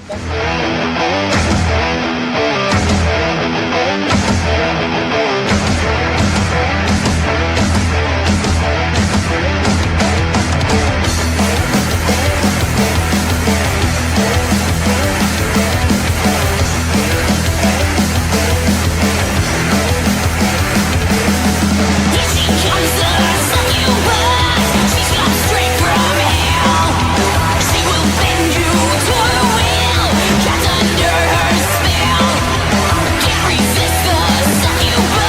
S3: Can't resist the succubus.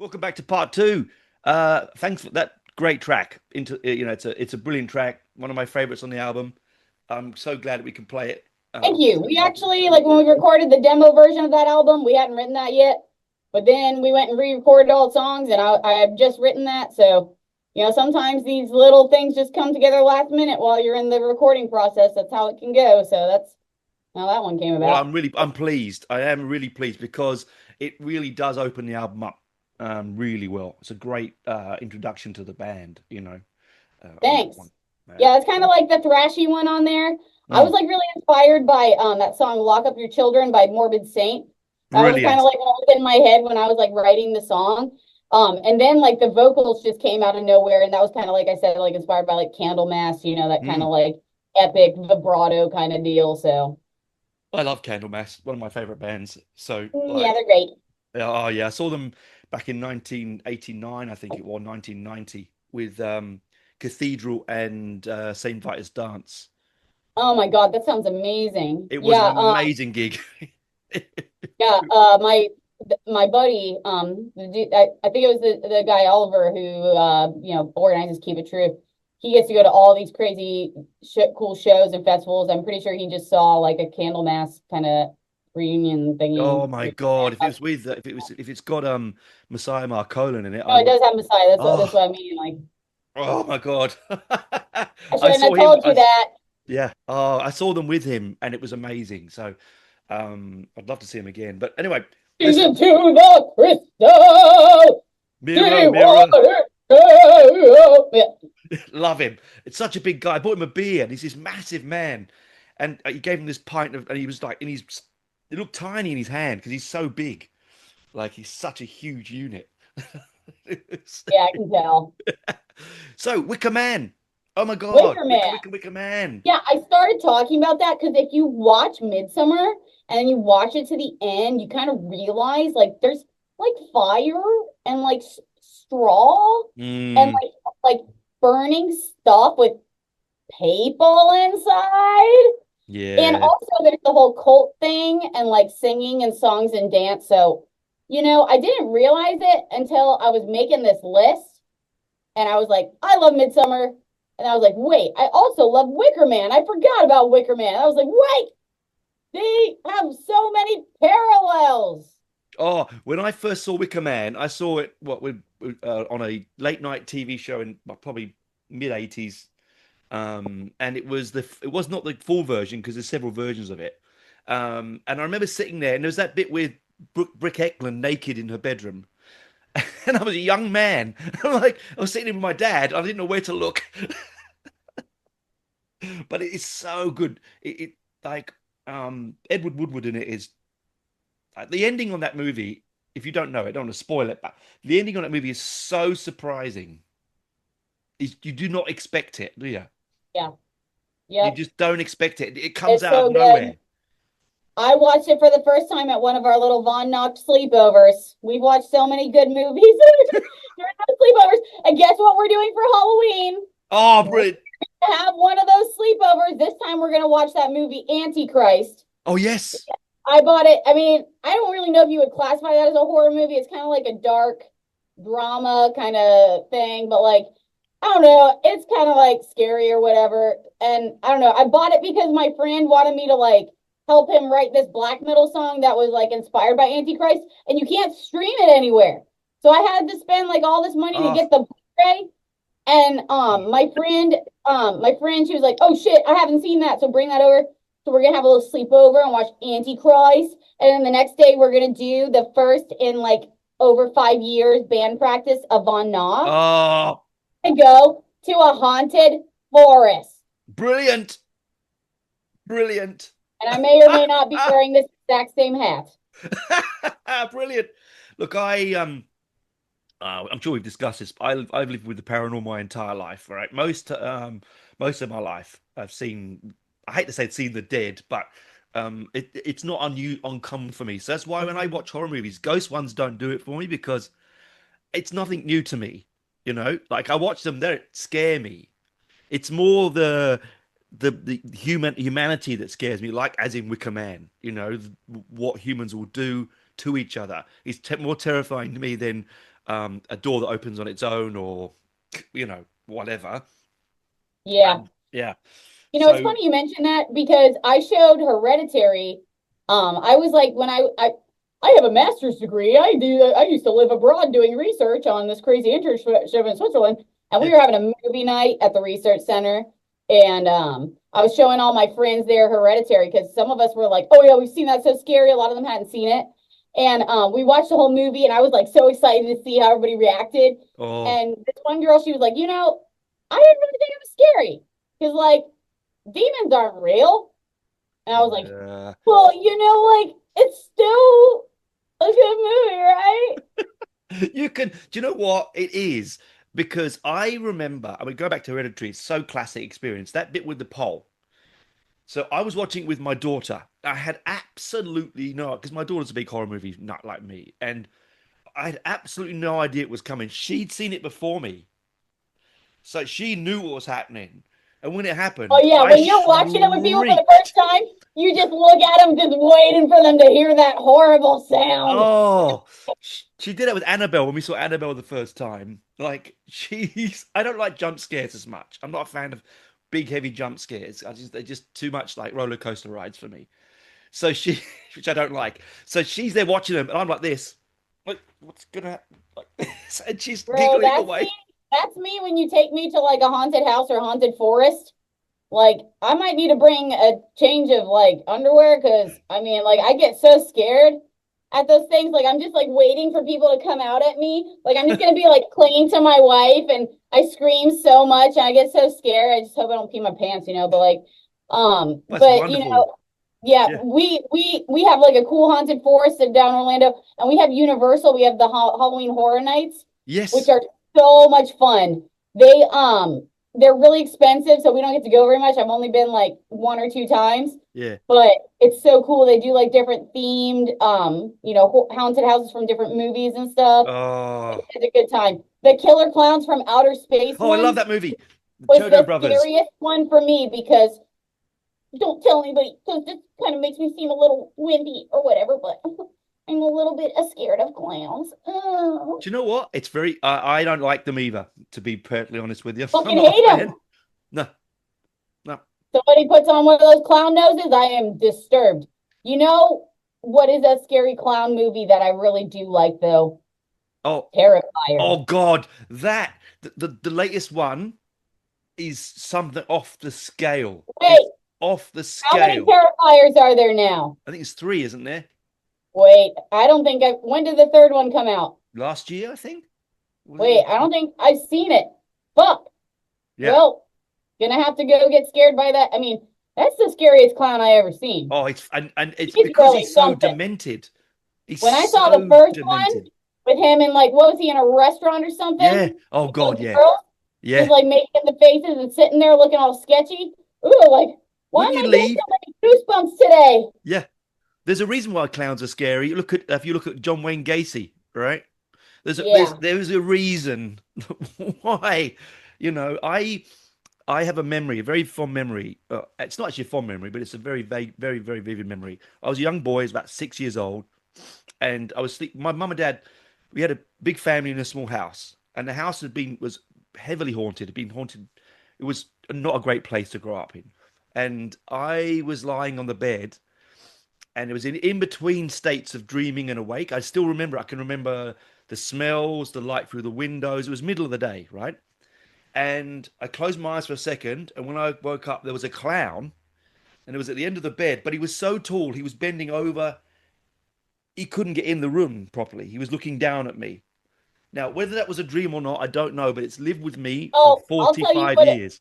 S1: Welcome back to part two. Thanks for that great track. It's a brilliant track. One of my favorites on the album. I'm so glad that we can play it.
S2: Thank you. We
S1: Love it.
S2: actually, like when we recorded the demo version of that album, we hadn't written that yet. But then we went and re-recorded all the songs, and I had just written that. So, sometimes these little things just come together last minute while you're in the recording process. That's how it can go. So that's how that one came
S1: Well,
S2: about.
S1: I'm pleased. I am really pleased because it really does open the album up really well. It's a great introduction to the band, on that
S2: Thanks.
S1: one. Uh,
S2: Yeah, it's kind of like the thrashy one on there. I was
S1: mm,
S2: like really inspired by that song "Lock Up Your Children" by Morbid Saint. That was kind of
S1: brilliant.
S2: like what was in my head when I was like writing the song. And then like the vocals just came out of nowhere, and that was kind of like I said, like inspired by like Candlemass, that kind
S1: Mm.
S2: of like epic vibrato kind of deal. So
S1: I love Candlemass, one of my favorite bands. So,
S2: yeah,
S1: like,
S2: they're great.
S1: oh yeah, I saw them back in 1989, I think it was 1990, with Cathedral and St. Vitus Dance.
S2: Oh my God, that sounds amazing.
S1: It was an
S2: Yeah,
S1: amazing gig.
S2: yeah. My buddy, I think it was the guy Oliver who organizes Keep It True. He gets to go to all these crazy cool shows and festivals. I'm pretty sure he just saw like a Candlemass kind of reunion
S1: Oh
S2: thingy.
S1: my God! If it was with, if it's got Messiah Marcolin in it, I
S2: No, it
S1: would.
S2: does have Messiah. That's
S1: Oh,
S2: what I mean. Like
S1: oh my God!
S2: I
S1: I
S2: shouldn't have
S1: saw him.
S2: told you that.
S1: Yeah. Oh, I saw them with him, and it was amazing. So, I'd love to see him again. But anyway, listen,
S2: Into the crystal,
S1: Miro,
S2: see
S1: Miro,
S2: what it goes. Yeah.
S1: love him. It's such a big guy. I bought him a beer, and he's this massive man, and he gave him this pint of, and he was like, and he's, it looked tiny in his hand because he's so big. Like he's such a huge unit.
S2: Yeah, I can tell.
S1: So, Wicker Man. Oh my God,
S2: Wicker Man.
S1: Wicker Man.
S2: Yeah, I started talking about that because if you watch Midsummer and then you watch it to the end, you kind of realize like there's like fire and like straw and
S1: Mm,
S2: like burning stuff with people inside. And
S1: yeah.
S2: also there's the whole cult thing and like singing and songs and dance. So, I didn't realize it until I was making this list and I was like, I love Midsummer. And I was like, wait, I also love Wicker Man. I forgot about Wicker Man. I was like, wait, they have so many parallels.
S1: Oh, when I first saw Wicker Man, I saw it on a late night TV show in probably mid 80s. And it was not the full version because there's several versions of it. And I remember sitting there, and there was that bit with Brick Eklund naked in her bedroom. And I was a young man. I was sitting with my dad. I didn't know where to look. But it is so good. It like Edward Woodward in it is the ending on that movie. If you don't know it, I don't want to spoil it, but the ending on that movie is so surprising. You do not expect it, do you?
S2: Yeah.
S1: You
S2: Yep.
S1: just don't expect it. It comes
S2: It's
S1: out of
S2: so good.
S1: nowhere.
S2: I watched it for the first time at one of our little Von Knocht sleepovers. We've watched so many good movies during those sleepovers. And guess what we're doing for Halloween?
S1: Oh,
S2: We
S1: brilliant.
S2: have one of those sleepovers. This time we're going to watch that movie Antichrist.
S1: Oh, yes.
S2: I bought it. I mean, I don't really know if you would classify that as a horror movie. It's kind of like a dark drama kind of thing, but like, I don't know. It's kind of like scary or whatever. And I don't know. I bought it because my friend wanted me to like help him write this black metal song that was like inspired by Antichrist, and you can't stream it anywhere. So I had to spend like all this money to
S1: Oh,
S2: get the Blu-ray. And my friend, she was like, "Oh shit, I haven't seen that, so bring that over." So we're gonna have a little sleepover and watch Antichrist, and then the next day we're gonna do the first in like over 5 years band practice of Von Knocht
S1: oh,
S2: to go to a haunted forest.
S1: brilliant. Brilliant.
S2: And I may or may not be wearing this exact same hat.
S1: Brilliant. Look, I'm sure we've discussed this. I've lived with the paranormal my entire life, right? Most of my life, I've seen. I hate to say seen the dead, but it's not uncommon for me. So that's why when I watch horror movies, ghost ones don't do it for me because it's nothing new to me. Like I watch them, they scare me. It's more the humanity that scares me, like as in Wicker Man. What humans will do to each other is more terrifying to me than a door that opens on its own, or whatever.
S2: Yeah.
S1: And yeah,
S2: It's
S1: so
S2: funny you mentioned that because I showed Hereditary. I was like, when I have a master's degree. I used to live abroad doing research on this crazy internship in Switzerland, and we
S1: yeah.
S2: were having a movie night at the research center. And I was showing all my friends there Hereditary because some of us were like, "Oh yeah, we've seen that, so scary." A lot of them hadn't seen it, and we watched the whole movie, and I was like so excited to see how everybody reacted.
S1: Oh,
S2: And this one girl, she was like, I didn't really think it was scary because like demons aren't real. And I was like,
S1: yeah.
S2: well, like it's still a good movie, right?
S1: You can. Do you know what it is? Because I remember, I mean, go back to Hereditary, it's so classic experience. That bit with the pole. So I was watching it with my daughter. I had absolutely no, because my daughter's a big horror movie nut like me, and I had absolutely no idea it was coming. She'd seen it before me, so she knew what was happening. And when it
S2: Oh
S1: happened,
S2: yeah,
S1: I
S2: when you're watching it with people for the first
S1: shrieked.
S2: time, you just look at them, just waiting for them to hear that horrible sound.
S1: Oh, she did it with Annabelle when we saw Annabelle the first time. Like I don't like jump scares as much. I'm not a fan of big, heavy jump scares. They're just too much like roller coaster rides for me. So she, which I don't like. So she's there watching them, and I'm like this, like what's gonna happen? Like this, and she's
S2: Bro,
S1: giggling
S2: that's me.
S1: away.
S2: That's me when you take me to like a haunted house or haunted forest. Like, I might need to bring a change of like underwear because I mean, like, I get so scared at those things. Like, I'm just like waiting for people to come out at me. Like, I'm just gonna be like clinging to my wife, and I scream so much and I get so scared. I just hope I don't pee my pants. But like,
S1: That's
S2: but
S1: wonderful.
S2: yeah,
S1: Yeah.
S2: we have like a cool haunted forest down Orlando, and we have Universal. We have the Halloween Horror Nights, which
S1: Yes.
S2: are so much fun. They're really expensive, so we don't get to go very much. I've only been like one or two times,
S1: Yeah.
S2: but it's so cool. They do like different themed, haunted houses from different movies and stuff.
S1: Oh.
S2: It's a good time. The Killer Clowns from Outer Space
S1: Oh, I love
S2: one
S1: that movie. The
S2: was
S1: Chodo
S2: the
S1: Brothers.
S2: scariest one for me because don't tell anybody because this kind of makes me seem a little wimpy or whatever, but I'm a little bit scared of clowns. Oh,
S1: Do you know what? It's very. I don't like them either. To be perfectly honest with you, I'm
S2: fucking
S1: not a
S2: hate them.
S1: fan. No, no.
S2: Somebody puts on one of those clown noses, I am disturbed. You know what is a scary clown movie that I really do like though?
S1: Oh,
S2: Terrifier.
S1: oh God, that the latest one is something off the scale. It's
S2: Wait,
S1: off the
S2: how many
S1: scale.
S2: Terrifiers are there now?
S1: I think it's three, isn't there?
S2: Wait, I don't think when did the third one come out?
S1: Last year, I think. Was it?
S2: Wait, I don't think I've seen it. Fuck.
S1: Yeah.
S2: Well, gonna have to go get scared by that. I mean, that's the scariest clown I ever seen.
S1: Oh, and it's
S2: He's
S1: because
S2: really
S1: he's so
S2: something.
S1: demented. He's
S2: When I saw the
S1: so
S2: first one
S1: demented.
S2: with him in like what was he in a restaurant or
S1: Yeah.
S2: something?
S1: Oh
S2: With
S1: God,
S2: those
S1: yeah.
S2: girls just
S1: Yeah.
S2: like making the faces and sitting there looking all sketchy. Ooh, like why
S1: When
S2: am
S1: you
S2: I getting
S1: leave,
S2: so many goosebumps today?
S1: yeah. There's a reason why clowns are scary. Look at if you look at John Wayne Gacy, right?
S2: Yeah.
S1: There's a reason why. I have a memory, a very fond memory. It's not actually a fond memory, but it's a very vague, very, very vivid memory. I was a young boy, I was about 6 years old, and I was sleep. My mum and dad, we had a big family in a small house, and the house was heavily haunted. Had been haunted. It was not a great place to grow up in, and I was lying on the bed, and it was in between states of dreaming and awake. I still remember. I can remember the smells, the light through the windows. It was middle of the day, right? And I closed my eyes for a second, and when I woke up, there was a clown, and it was at the end of the bed. But he was so tall, he was bending over. He couldn't get in the room properly. He was looking down at me. Now, whether that was a dream or not, I don't know, but it's lived with me for
S2: Oh,
S1: 45 years.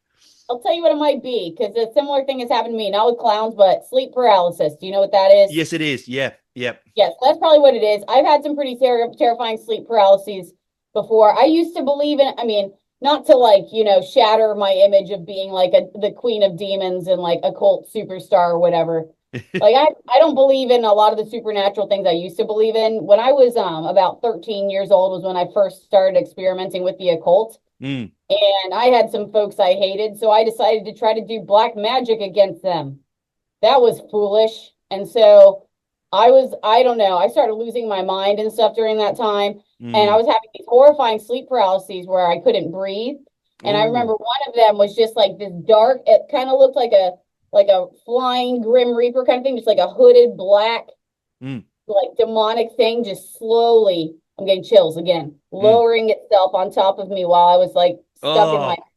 S2: I'll tell you what it might be because a similar thing has happened to me, not with clowns, but sleep paralysis. Do you know what that is?
S1: Yes, it is. Yeah, yeah.
S2: Yes, that's probably what it is. I've had some pretty terrifying sleep paralyses before. I used to believe in, I mean, not to like, shatter my image of being like the queen of demons and like a cult superstar or whatever. Like I don't believe in a lot of the supernatural things I used to believe in. When I was about 13 years old was when I first started experimenting with the occult.
S1: Mm.
S2: And I had some folks I hated, so I decided to try to do black magic against them. That was foolish. And so I don't know, I started losing my mind and stuff during that time. And I
S1: Mm.
S2: was having these horrifying sleep paralyses where I couldn't breathe. And I
S1: Oh.
S2: remember one of them was just like this dark, it kind of looked like a flying Grim Reaper kind of thing, just like a hooded black,
S1: Mm.
S2: like demonic thing, just slowly, I'm getting chills again,
S1: Mm.
S2: lowering itself on top of me while I was like stuck in my,
S1: Oh.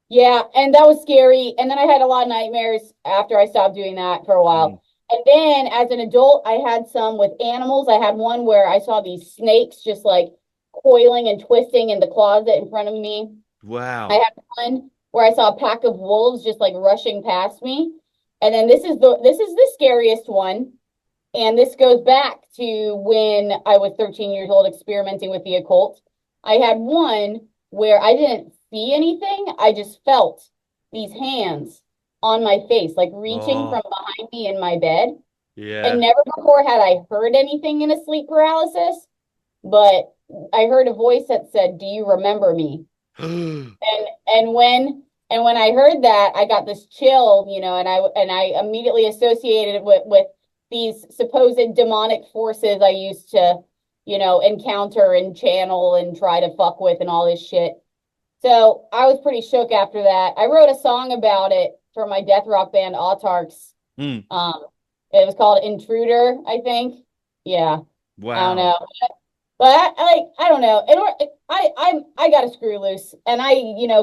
S2: yeah, and that was scary. And then I had a lot of nightmares after I stopped doing that for a
S1: Mm.
S2: while. And then as an adult, I had some with animals. I had one where I saw these snakes just like coiling and twisting in the closet in front of me. I
S1: Wow.
S2: had one where I saw a pack of wolves just like rushing past me. And then this is the scariest one. And this goes back to when I was 13 years old experimenting with the occult. I had one where I didn't see anything. I just felt these hands on my face, like reaching
S1: Oh.
S2: from behind me in my bed. And
S1: Yeah.
S2: never before had I heard anything in a sleep paralysis, but I heard a voice that said, "Do you remember me?" And and when and when I heard that, I got this chill, and I immediately associated it with these supposed demonic forces I used to, encounter and channel and try to fuck with and all this shit. So I was pretty shook after that. I wrote a song about it for my death rock band Autarchs.
S1: Mm.
S2: Um, it was called Intruder, I think. Yeah, I don't
S1: Wow.
S2: know. But I don't know. I got a screw loose, and I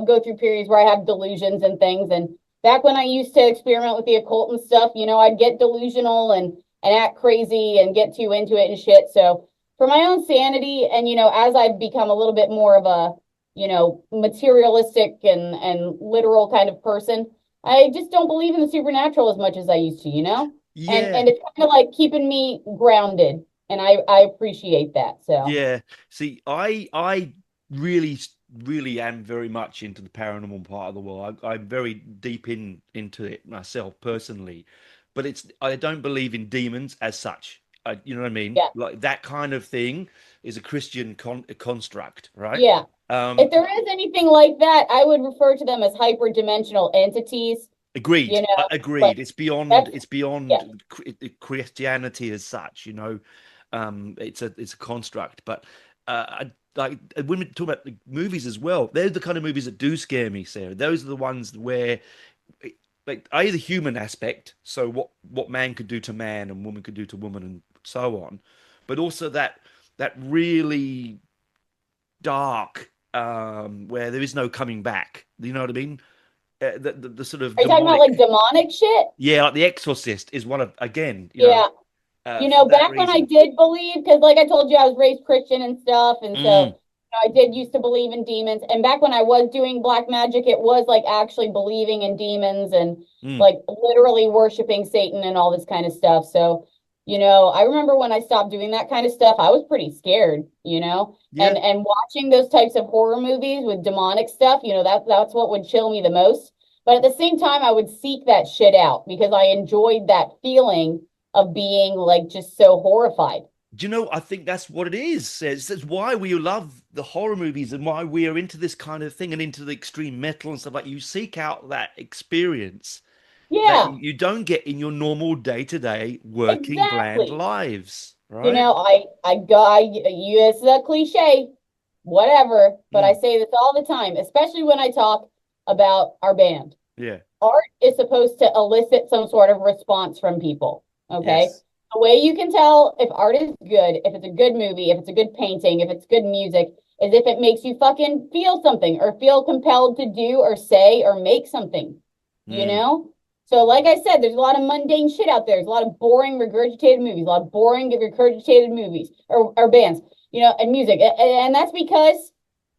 S2: go through periods where I have delusions and things. And back when I used to experiment with the occult and stuff, I'd get delusional and act crazy and get too into it and shit. So for my own sanity, and as I've become a little bit more of a materialistic and literal kind of person, I just don't believe in the supernatural as much as I used to.
S1: Yeah.
S2: And it's kind of like keeping me grounded, and I appreciate that. So
S1: Yeah. See, I really really am very much into the paranormal part of the world. I'm very deep into it myself personally, but I don't believe in demons as such. You know what I mean?
S2: yeah,
S1: Like that kind of thing is a Christian construct, right?
S2: yeah.
S1: Um,
S2: If there is anything like that, I would refer to them as hyperdimensional entities.
S1: Agreed.
S2: Like
S1: Agreed.
S2: that's
S1: It's
S2: yeah,
S1: beyond Christianity as such, you know. It's a construct, but like when we talk about the movies as well, they're the kind of movies that do scare me, Sarah. Those are the ones where like the human aspect, so what man could do to man and woman could do to woman and so on, but also that really dark where there is no coming back. You know what I mean? The sort of
S2: are you talking about like
S1: demonic.
S2: demonic shit?
S1: Yeah, like The Exorcist is one of, again,
S2: Yeah.
S1: for that
S2: Back when I
S1: reason.
S2: did believe, because like I told you, I was raised Christian and stuff, and
S1: Mm,
S2: so I did used to believe in demons. And back when I was doing black magic, it was like actually believing in demons and
S1: mm,
S2: like literally worshiping Satan and all this kind of stuff. So, I remember when I stopped doing that kind of stuff, I was pretty scared,
S1: yeah,
S2: and watching those types of horror movies with demonic stuff, that's what would chill me the most. But at the same time, I would seek that shit out because I enjoyed that feeling of being like just so horrified.
S1: do you know? I think that's what it is. It's why we love the horror movies and why we are into this kind of thing and into the extreme metal and stuff like. You seek out that experience that
S2: Yeah,
S1: you don't get in your normal day-to-day working bland
S2: exactly.
S1: lives, right?
S2: It's a cliche, whatever, but I
S1: Mm,
S2: say this all the time, especially when I talk about our band.
S1: yeah.
S2: Art is supposed to elicit some sort of response from people. Okay.
S1: Yes.
S2: The way you can tell if art is good, if it's a good movie, if it's a good painting, if it's good music, is if it makes you fucking feel something or feel compelled to do or say or make something, you
S1: Mm,
S2: know? So, like I said, there's a lot of mundane shit out there. There's a lot of boring, regurgitated movies, a lot of boring, regurgitated movies or bands, and music. And that's because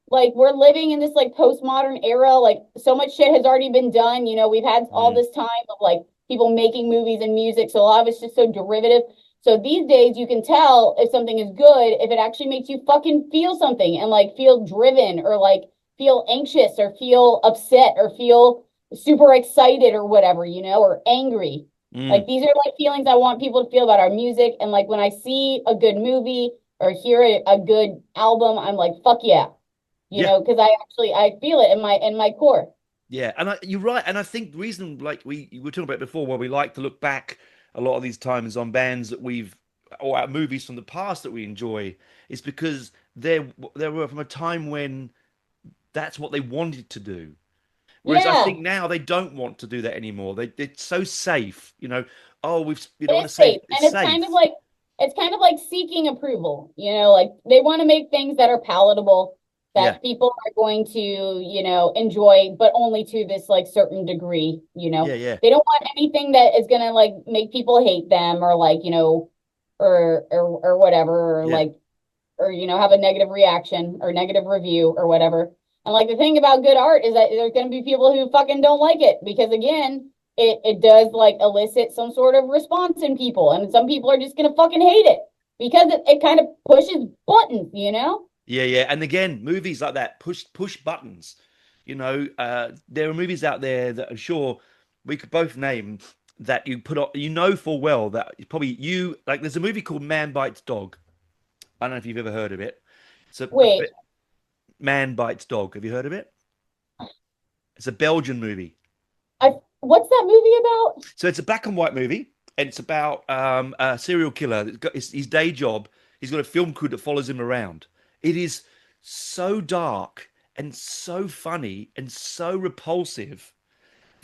S2: like we're living in this like postmodern era, like so much shit has already been done, we've had all
S1: mm,
S2: this time of like people making movies and music, so a lot of it's just so derivative. So these days you can tell if something is good if it actually makes you fucking feel something and like feel driven or like feel anxious or feel upset or feel super excited or whatever, or angry. Like
S1: mm.
S2: these are like feelings I want people to feel about our music. And like when I see a good movie or hear a good album, I'm like, fuck yeah,
S1: Yeah.
S2: because I feel it in my core.
S1: Yeah, and you're right. And I think the reason, like we were talking about before, where we like to look back a lot of these times on bands that we've or our movies from the past that we enjoy is because they were from a time when that's what they wanted to do. Whereas I
S2: Yeah,
S1: think now they don't want to do that anymore. It's so safe, Oh, we
S2: it
S1: don't want
S2: is
S1: to say
S2: safe.
S1: it's
S2: And
S1: safe.
S2: it's kind of like seeking approval, like they want to make things that are palatable,
S1: Yeah,
S2: that people are going to, enjoy, but only to this like certain degree,
S1: yeah, yeah,
S2: They don't want anything that is gonna like make people hate them or like, or whatever, or
S1: yeah,
S2: like or have a negative reaction or negative review or whatever. And like the thing about good art is that there's going to be people who fucking don't like it because again, it does like elicit some sort of response in people, and some people are just going to fucking hate it because it kind of pushes buttons.
S1: yeah, yeah. And again, movies like that push buttons. There are movies out there that I'm sure we could both name that you put on. You know full well that probably you like. There's a movie called Man Bites Dog. I don't know if you've ever heard of it. It's a
S2: Wait,
S1: bit Man Bites Dog. Have you heard of it? It's a Belgian movie.
S2: what's that movie about?
S1: So it's a black and white movie, and it's about a serial killer. That's got his day job. He's got a film crew that follows him around. It is so dark and so funny and so repulsive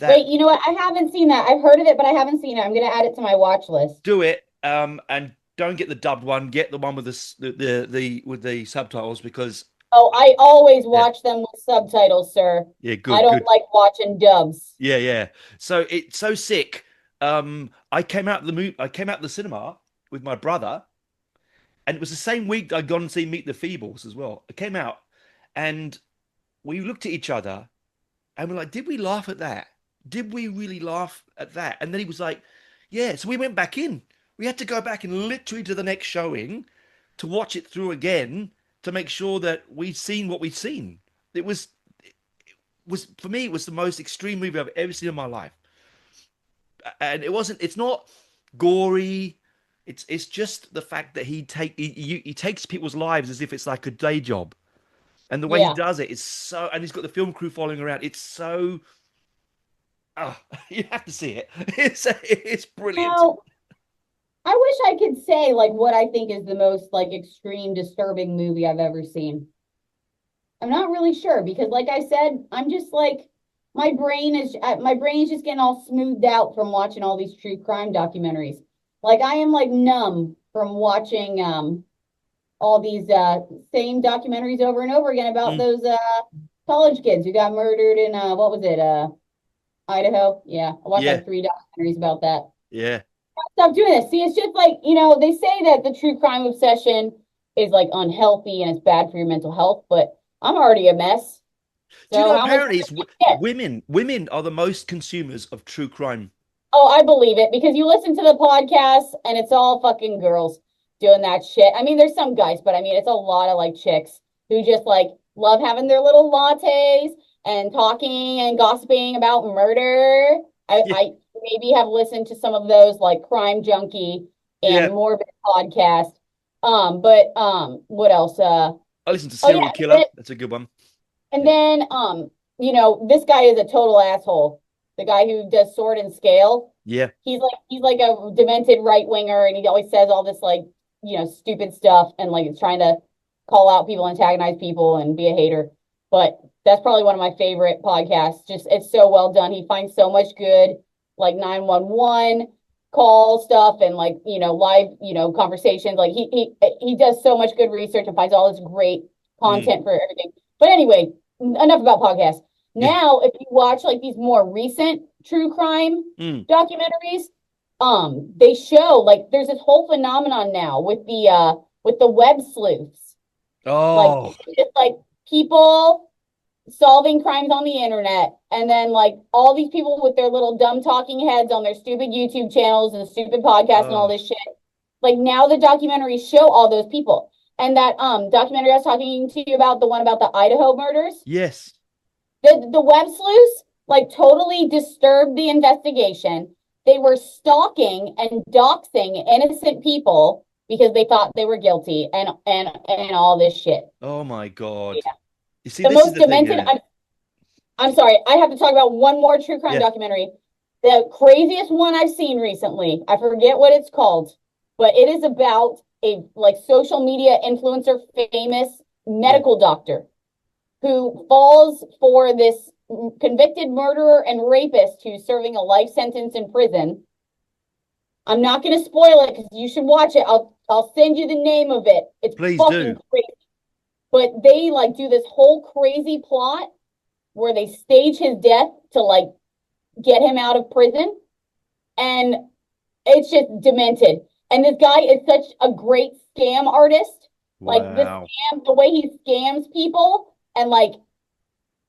S2: Wait,
S1: that
S2: you know what? I haven't seen that. I've heard of it, but I haven't seen it. I'm going to add it to my watch list.
S1: do it and don't get the dubbed one. Get the one with the with the subtitles because
S2: Oh, I always
S1: yeah,
S2: watch them with subtitles, sir.
S1: yeah,
S2: I
S1: good,
S2: don't
S1: good.
S2: like watching dubs.
S1: Yeah, yeah. So it's so sick. I came out of the cinema with my brother, and it was the same week that I'd gone and seen Meet the Feebles as well. I came out, and we looked at each other, and we're like, "Did we laugh at that? Did we really laugh at that?" And then he was like, "Yeah." So we went back in. We had to go back and literally to the next showing to watch it through again to make sure that we'd seen what we'd seen. It was for me, it was the most extreme movie I've ever seen in my life. And it's not gory. It's just the fact that he takes people's lives as if it's like a day job, and the way he
S2: Yeah.
S1: does it is so, and he's got the film crew following around. It's so, oh, you have to see it. It's brilliant.
S2: Now, I wish I could say like what I think is the most like extreme disturbing movie I've ever seen. I'm not really sure because like I said, I'm just like my brain is just getting all smoothed out from watching all these true crime documentaries. Like I am like numb from watching all these same documentaries over and over again about
S1: Mm,
S2: those college kids who got murdered in what was it? Idaho. Yeah. I watched
S1: yeah,
S2: like three documentaries about that.
S1: yeah.
S2: Stop doing this. See, it's just like, they say that the true crime obsession is like unhealthy and it's bad for your mental health, but I'm already a mess.
S1: Do you
S2: So
S1: know
S2: how much
S1: apparently
S2: worse
S1: it's
S2: can it get?
S1: women are the most consumers of true crime.
S2: Oh, I believe it because you listen to the podcast and it's all fucking girls doing that shit. I mean, there's some guys, but I mean, it's a lot of like chicks who just like love having their little lattes and talking and gossiping about murder.
S1: Yeah,
S2: I maybe have listened to some of those like Crime Junkie and
S1: yeah.
S2: Morbid podcast. But what else?
S1: I listen to
S2: Oh yeah,
S1: Serial Killer. That's a good one.
S2: and
S1: Yeah,
S2: then this guy is a total asshole. The guy who does Sword and Scale.
S1: yeah.
S2: He's like a demented right winger, and he always says all this like stupid stuff, and like it's trying to call out people, antagonize people, and be a hater. But that's probably one of my favorite podcasts. Just it's so well done. He finds so much good like 911 call stuff and like live conversations. Like he does so much good research and finds all this great
S1: Mm,
S2: content for everything. But anyway, enough about podcasts.
S1: yeah.
S2: Now, if you watch like these more recent true crime
S1: Mm.
S2: documentaries, they show like there's this whole phenomenon now with the web sleuths. Like
S1: Oh,
S2: it's just like people solving crimes on the internet, and then like all these people with their little dumb talking heads on their stupid YouTube channels and stupid podcasts and all
S1: oh,
S2: this shit. Like now the documentaries show all those people. And that documentary I was talking to you about, the one about the Idaho murders,
S1: yes.
S2: the web sleuths like totally disturbed the investigation. They were stalking and doxing innocent people because they thought they were guilty and all this shit.
S1: Oh my God.
S2: Yeah.
S1: You see,
S2: The
S1: this is
S2: most
S1: the thing,
S2: demented.
S1: isn't it?
S2: I'm sorry. I have to talk about one more true crime
S1: Yeah.
S2: documentary. The craziest one I've seen recently, I forget what it's called, but it is about a like social media influencer, famous
S1: Yeah,
S2: medical doctor who falls for this convicted murderer and rapist who's serving a life sentence in prison. I'm not going to spoil it because you should watch it. I'll send you the name of it. It's
S1: please
S2: fucking
S1: do.
S2: crazy. But they like do this whole crazy plot where they stage his death to like get him out of prison, and it's just demented. And this guy is such a great scam artist. Like
S1: Wow.
S2: the way he scams people, and like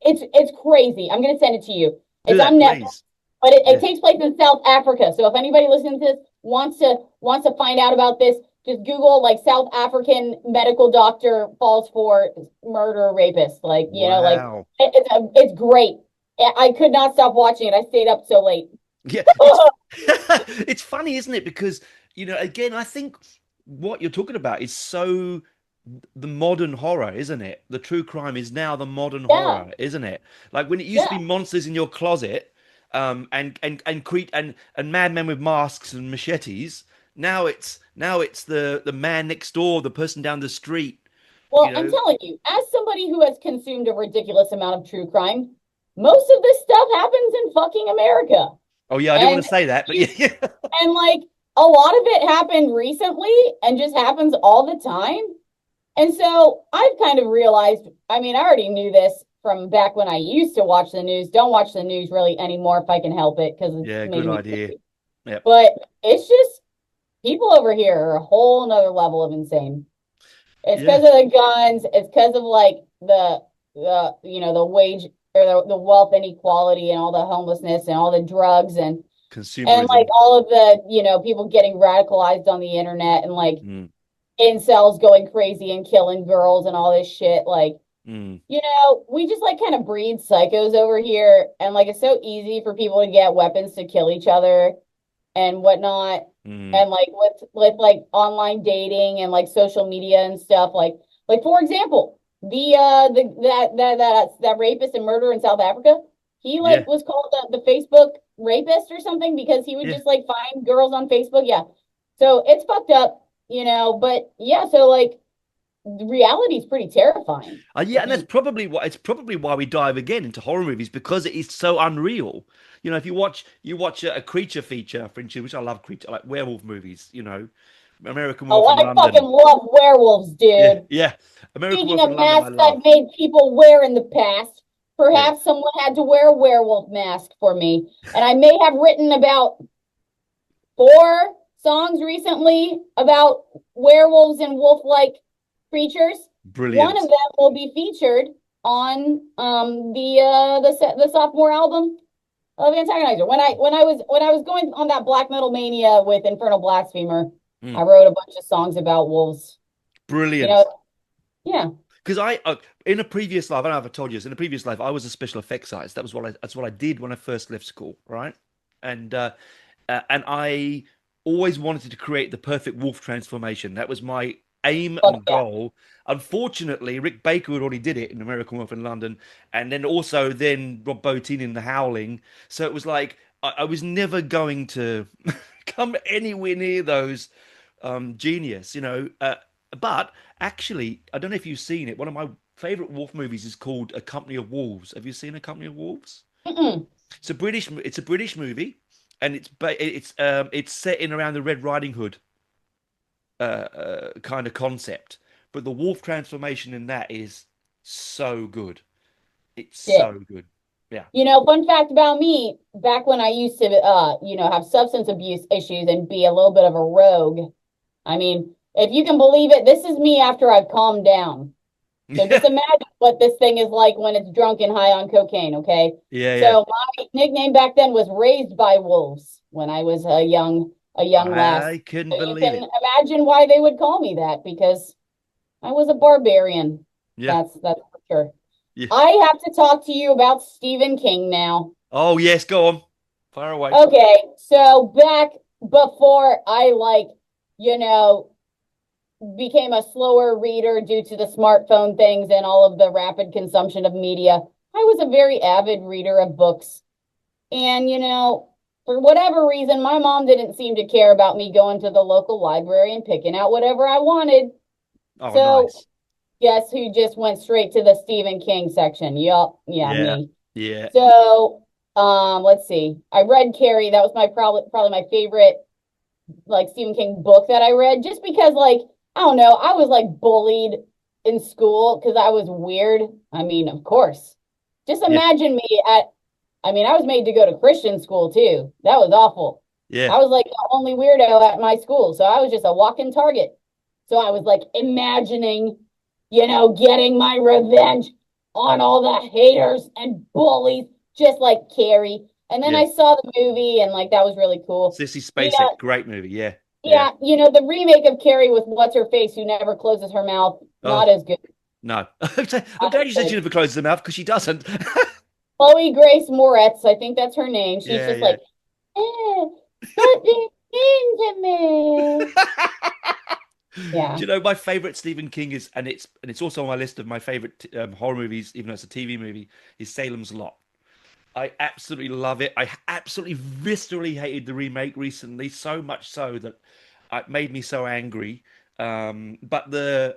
S2: it's crazy. I'm gonna send it to you.
S1: Do
S2: It's
S1: that,
S2: on Netflix,
S1: please.
S2: but it
S1: Yeah.
S2: takes place in South Africa. So if anybody listening to this wants to find out about this, just Google like South African medical doctor falls for murder rapist. Like like
S1: Wow.
S2: it's great. I could not stop watching it. I stayed up so late.
S1: Yeah, it's it's funny, isn't it? Because, again, I think what you're talking about is so the modern horror, isn't it? The true crime is now the modern
S2: Yeah,
S1: horror, isn't it? Like when it used to be
S2: yeah.
S1: monsters in your closet, and madmen with masks and machetes. Now it's the man next door, the person down the street, you
S2: Well, I'm
S1: know.
S2: telling you, as somebody who has consumed a ridiculous amount of true crime, most of this stuff happens in fucking America.
S1: Oh yeah, I didn't want
S2: And
S1: to say that, but
S2: you
S1: yeah.
S2: and like a lot of it happened recently and just happens all the time. And so I've kind of realized, I mean, I already knew this from back when I used to watch the news. Don't watch the news really anymore if I can help it because it's
S1: Yeah, good
S2: made me
S1: idea.
S2: sick.
S1: Yep.
S2: But it's just people over here are a whole nother level of insane. It's
S1: Yeah.
S2: because of the guns. It's because of like the wage or the wealth inequality and all the homelessness and all the drugs and like
S1: Consumerism.
S2: all of the people getting radicalized on the internet and like
S1: Mm,
S2: incels going crazy and killing girls and all this shit. Like
S1: mm,
S2: we just like kind of breed psychos over here, and like it's so easy for people to get weapons to kill each other and whatnot.
S1: mm.
S2: And like with like online dating and like social media and stuff, like for example, that rapist and murderer in South Africa, he
S1: Yeah.
S2: like was called the Facebook rapist or something because he would
S1: Yeah.
S2: just like find girls on Facebook. Yeah. So it's fucked up, but yeah, so like the reality is pretty terrifying.
S1: Yeah,
S2: If
S1: and that's
S2: you
S1: probably why we dive again into horror movies because it is so unreal. If you watch a creature feature, for instance, which I love creature like werewolf movies. American
S2: Oh,
S1: Werewolf in
S2: I fucking
S1: London.
S2: love werewolf,
S1: Yeah,
S2: dude.
S1: yeah. American
S2: Speaking
S1: Werewolf
S2: of
S1: in London, I
S2: masks
S1: love.
S2: I've made people wear in the past,
S1: Yeah,
S2: perhaps someone had to wear a werewolf mask for me. And I may have written about 4 songs recently about werewolves and wolf-like creatures. One of
S1: brilliant.
S2: them will be featured on the sophomore album of Antagonizer. When I was going on that black metal mania with Infernal Blasphemer, I
S1: Mm,
S2: wrote a bunch of songs about wolves. You
S1: brilliant.
S2: know, yeah.
S1: Because in a previous life, I don't know if I told you this. In a previous life, I was a special effects artist. That's what I did when I first left school, right? And I always wanted to create the perfect wolf transformation. That was my aim
S2: Fuck
S1: and
S2: yeah.
S1: goal. Unfortunately, Rick Baker had already did it in American Wolf in London, and then Rob Bottin in The Howling. So it was like I was never going to come anywhere near those genius, but actually, I don't know if you've seen it. One of my favorite wolf movies is called A Company of Wolves. Have you seen A Company of Wolves?
S2: Mm-mm.
S1: It's a British movie, and it's set in around the Red Riding Hood kind of concept. But the wolf transformation in that is so good. It's
S2: Shit.
S1: so good. Yeah.
S2: Fun fact about me, back when I used to have substance abuse issues and be a little bit of a rogue. I mean, if you can believe it, this is me after I've calmed down. So just
S1: Yeah.
S2: imagine what this thing is like when it's drunk and high on cocaine, okay?
S1: Yeah. Yeah.
S2: So my nickname back then was Raised by Wolves when I was a young lass.
S1: I couldn't
S2: So you
S1: believe
S2: can
S1: it.
S2: imagine why they would call me that because I was a barbarian.
S1: Yeah.
S2: That's for sure.
S1: Yeah.
S2: I have to talk to you about Stephen King now.
S1: Oh yes, go on. Fire away.
S2: Okay, so back before I you know, became a slower reader due to the smartphone things and all of the rapid consumption of media, I was a very avid reader of books. And for whatever reason, my mom didn't seem to care about me going to the local library and picking out whatever I wanted.
S1: Oh,
S2: So
S1: nice.
S2: guess who just went straight to the Stephen King section? Yup, yeah,
S1: Yeah.
S2: me.
S1: Yeah.
S2: So, let's see. I read Carrie. That was my probably my favorite like Stephen King book that I read, just because like I don't know, I was like bullied in school because I was weird. I mean, of course. Just
S1: Yeah.
S2: imagine me at. I mean, I was made to go to Christian school too. That was awful.
S1: Yeah.
S2: I was like the only weirdo at my school, so I was just a walking target. So I was like imagining, getting my revenge on all the haters and bullies, just like Carrie. And then
S1: Yeah.
S2: I saw the movie, and like that was really cool.
S1: Sissy
S2: You
S1: Spacek,
S2: know,
S1: great movie. Yeah. Yeah.
S2: yeah, the remake of Carrie with what's her face who never closes her mouth,
S1: Oh,
S2: not as good.
S1: no. I'm
S2: Not
S1: glad
S2: as
S1: you said she
S2: good.
S1: never closes her mouth because she doesn't.
S2: Chloe Grace Moretz, I think that's her name. She's
S1: Yeah.
S2: just
S1: Yeah.
S2: like, stop being mean to me.
S1: Do
S2: Yeah.
S1: you know my favorite Stephen King is, and it's also on my list of my favorite horror movies, even though it's a TV movie, is Salem's Lot. I absolutely love it. I absolutely viscerally hated the remake recently, so much so that it made me so angry. But the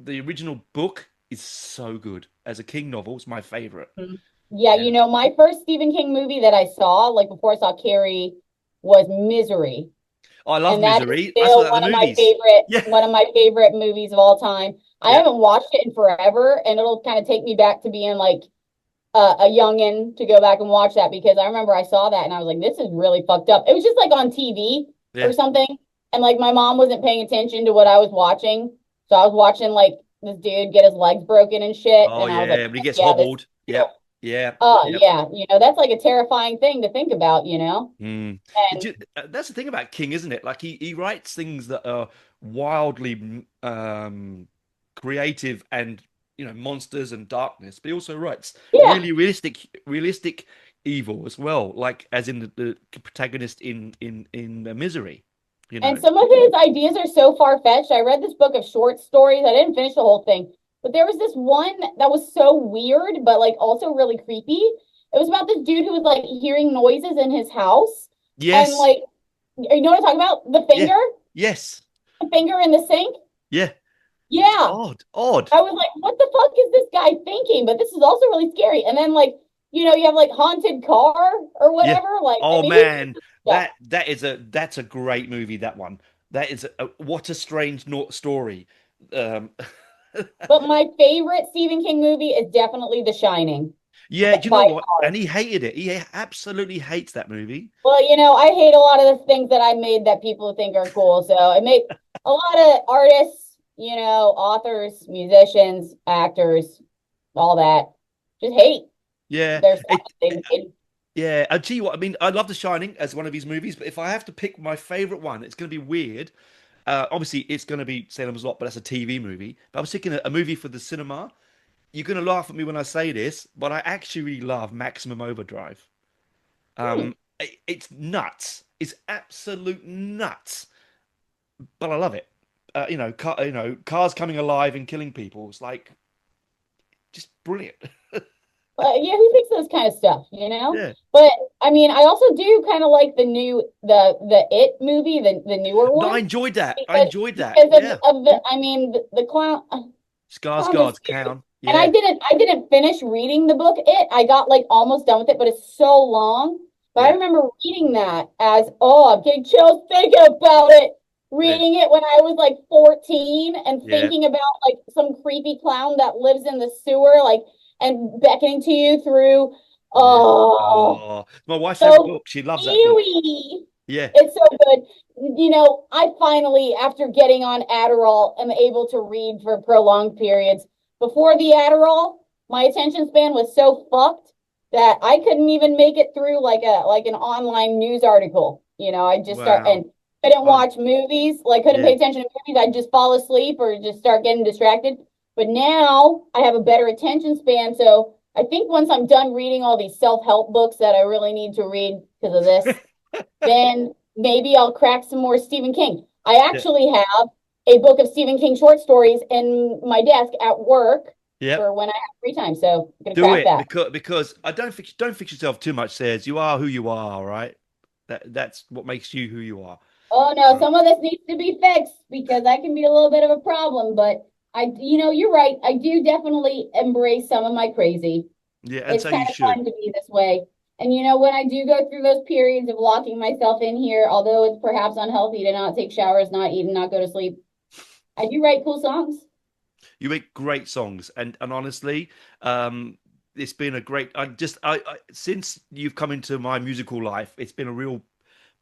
S1: original book is so good. As a King novel, it's my favorite.
S2: Mhm. Yeah,
S1: Yeah.
S2: my first Stephen King movie that I saw, like before I saw Carrie, was Misery.
S1: Oh, I love
S2: And that is
S1: Misery. I saw
S2: still
S1: that in the movies. Yeah.
S2: one of my favorite movies of all time. I
S1: Yeah.
S2: haven't watched it in forever, and it'll kind of take me back to being like a youngin to go back and watch that because I remember I saw that and I was like, this is really fucked up. It was just like on TV or
S1: Yeah.
S2: something, and like my mom wasn't paying attention to what I was watching, so I was watching like this dude get his legs broken and shit,
S1: Oh
S2: and I was like,
S1: yeah, but he gets
S2: yeah, this is
S1: hobbled. Yep.
S2: real.
S1: Yeah.
S2: Oh
S1: Yep.
S2: yeah, that's like a terrifying thing to think about.
S1: Mm.
S2: And
S1: That's the thing about King, isn't it? Like he writes things that are wildly creative and monsters and darkness, but he also writes
S2: yeah,
S1: really realistic evil as well, like as in the protagonist in Misery, you
S2: and
S1: know.
S2: some of his ideas are so far-fetched. I read this book of short stories. I didn't finish the whole thing, but there was this one that was so weird, but like also really creepy. It was about this dude who was like hearing noises in his house. And
S1: Yes.
S2: like, you know what I'm talking about?
S1: Yeah. Yes.
S2: The finger in the sink.
S1: Yeah. It's
S2: Yeah.
S1: odd. Odd.
S2: I was like, what the fuck is this guy thinking? But this is also really scary. And then like, you have like haunted car or
S1: Yeah.
S2: whatever. Like, I
S1: Oh
S2: mean, he's
S1: man,
S2: stuff.
S1: that's a great movie. That one. That is what a strange story. Um,
S2: But my favorite Stephen King movie is definitely The Shining
S1: yeah, do you know
S2: by
S1: what?
S2: far.
S1: And he hated it. He absolutely hates that movie.
S2: Well, I hate a lot of the things that I made that people think are cool. So I make a lot of artists, authors, musicians, actors, all that. Just hate
S1: Yeah,
S2: their stuff.
S1: it,
S2: They made.
S1: yeah. I tell you what. I mean, I love The Shining as one of his movies, but if I have to pick my favorite one, it's going to be weird. Obviously, it's going to be Salem's Lot, but that's a TV movie. But I was thinking a movie for the cinema. You're going to laugh at me when I say this, but I actually really love Maximum Overdrive.
S2: Hmm.
S1: It's nuts. It's absolute nuts, but I love it. Cars coming alive and killing people. It's like just brilliant.
S2: Yeah, who thinks those kind of stuff?
S1: Yeah.
S2: But I mean, I also do kind of like the It movie, the newer
S1: No, I
S2: one,
S1: enjoyed that. I
S2: because
S1: enjoyed that.
S2: because
S1: Yeah.
S2: of the I mean the clown. Clown is
S1: Skarsgård's
S2: cute.
S1: clown.
S2: And I
S1: Yeah.
S2: didn't I didn't finish reading the book. I got like almost done with it, but it's so long. But I
S1: Yeah.
S2: remember reading that as, oh, I'm getting chills thinking about it.
S1: Yeah.
S2: Reading it when I was like 14 and
S1: Yeah.
S2: thinking about like some creepy clown that lives in the sewer, like and beckoning to you through.
S1: Yeah.
S2: Oh,
S1: Oh, it's my wife's favorite
S2: so
S1: book. She loves that book.
S2: eerie.
S1: Yeah.
S2: It's so good. I finally, after getting on Adderall, am able to read for prolonged periods. Before the Adderall, my attention span was so fucked that I couldn't even make it through like an online news article. I just start
S1: Wow.
S2: and couldn't
S1: Um,
S2: watch movies, like couldn't
S1: yeah.
S2: pay attention to movies. I'd just fall asleep or just start getting distracted. But now I have a better attention span. So I think once I'm done reading all these self-help books that I really need to read because of this, then maybe I'll crack some more Stephen King. I
S1: Yeah.
S2: actually have a book of Stephen King short stories in my desk at work
S1: Yep.
S2: for when I have free time. So I'm gonna
S1: Do
S2: crack
S1: it
S2: that.
S1: because I don't fix yourself too much, Says you are who you are, right? That's what makes you who you are.
S2: Oh no,
S1: Right.
S2: some of this needs to be fixed because I can be a little bit of a problem, but you're right. I do definitely embrace some of my crazy.
S1: Yeah, and
S2: It's
S1: so
S2: kind
S1: you
S2: of
S1: should.
S2: fun to be this way. And when I do go through those periods of locking myself in here, although it's perhaps unhealthy to not take showers, not eat, and not go to sleep, I do write cool songs.
S1: You make great songs, and honestly, um, it's been a great. I since you've come into my musical life, it's been a real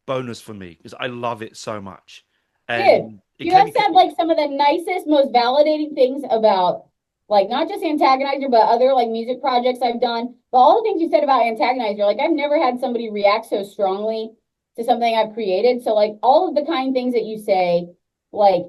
S1: bonus for me because I love it so much,
S2: Dude,
S1: and it
S2: you have
S1: came.
S2: said like some of the nicest, most validating things about like not just Antagonizer, but other like music projects I've done. But all the things you said about Antagonizer, like I've never had somebody react so strongly to something I've created. So like all of the kind things that you say, like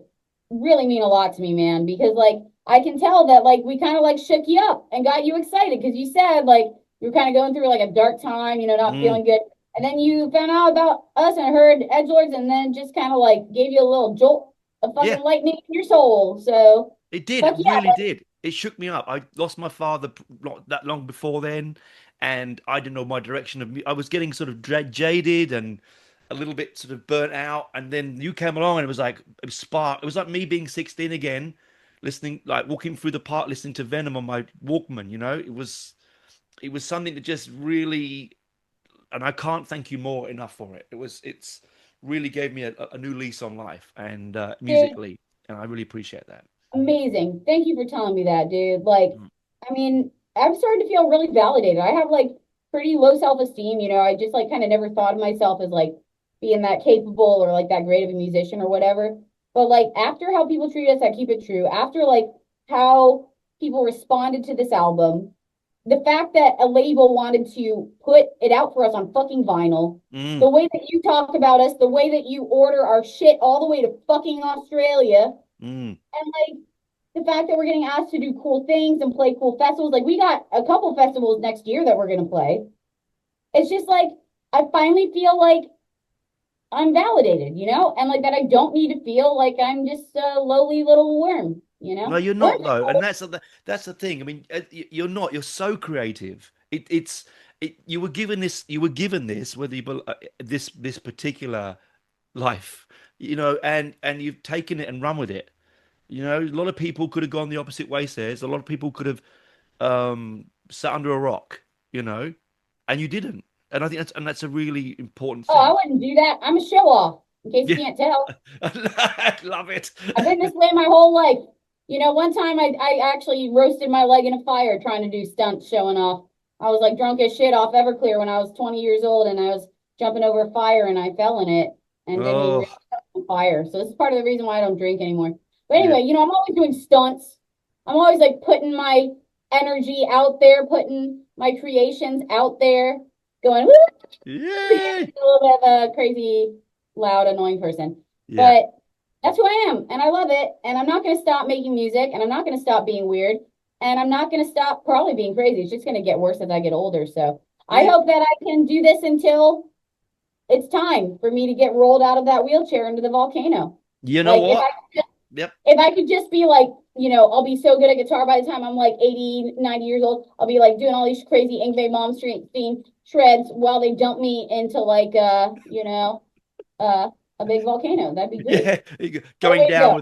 S2: really mean a lot to me, man, because like I can tell that like we kind of like shook you up and got you excited because you said like you were kind of going through like a dark time, not
S1: Mm,
S2: feeling good. And then you found out about us and heard edgelords and then just kind of like gave you a little jolt of fucking
S1: yeah,
S2: lightning in your soul. So
S1: it did. It
S2: fuck
S1: really
S2: yeah.
S1: did. It shook me up. I lost my father not that long before then, and I didn't know my direction of. I was getting sort of jaded and a little bit sort of burnt out. And then you came along, and it was like it was spark. It was like me being 16 again, listening, like walking through the park, listening to Venom on my Walkman. It was something that just really, and I can't thank you more enough for it. It's really gave me a new lease on life and
S2: Dude,
S1: musically, and I really appreciate that.
S2: amazing. Thank you for telling me that, dude. Like,
S1: Mm.
S2: I mean, I'm starting to feel really validated. I have like pretty low self-esteem, I just like kind of never thought of myself as like being that capable or like that great of a musician or whatever. But like after how people treat us at Keep It True, after like how people responded to this album, the fact that a label wanted to put it out for us on fucking vinyl,
S1: Mm.
S2: the way that you talk about us, the way that you order our shit all the way to fucking Australia,
S1: Mm.
S2: and like the fact that we're getting asked to do cool things and play cool festivals. Like we got a couple festivals next year that we're gonna play. It's just like I finally feel like I'm validated, and like that I don't need to feel like I'm just a lowly little worm,
S1: No, you're
S2: Worms
S1: not
S2: are
S1: though, and
S2: cool.
S1: that's the thing. I mean, you're not. You're so creative. You were given this. You were given this. Whether you this particular life, and you've taken it and run with it. A lot of people could have gone the opposite way, says. A lot of people could have sat under a rock, you know, and you didn't. And I think that's a really important
S2: Oh, I
S1: thing.
S2: wouldn't do that. I'm a show off, in case you
S1: Yeah,
S2: can't tell.
S1: I love it.
S2: I've been this way my whole life. One time I actually roasted my leg in a fire trying to do stunts showing off. I was like drunk as shit off Everclear when I was 20 years old and I was jumping over a fire and I fell in it and didn't even
S1: Oh,
S2: realize I was on fire. So this is part of the reason why I don't drink anymore. But
S1: yeah.
S2: anyway, I'm always doing stunts. I'm always like putting my energy out there, putting my creations out there, going, woo, being
S1: Yay!
S2: a little bit of a crazy, loud, annoying person.
S1: Yeah.
S2: But that's who I am, and I love it. And I'm not going to stop making music, and I'm not going to stop being weird, and I'm not going to stop probably being crazy. It's just going to get worse as I get older. So
S1: Well,
S2: I hope that I can do this until it's time for me to get rolled out of that wheelchair into the volcano.
S1: you know
S2: Like
S1: what? Yep.
S2: if I could just be like, I'll be so good at guitar by the time I'm like 80, 90 years old. I'll be like doing all these crazy Ingve Malmsteen theme shreds while they dump me into like uh a big volcano. That'd be great.
S1: Yeah.
S2: What a
S1: Going
S2: way to
S1: down
S2: go.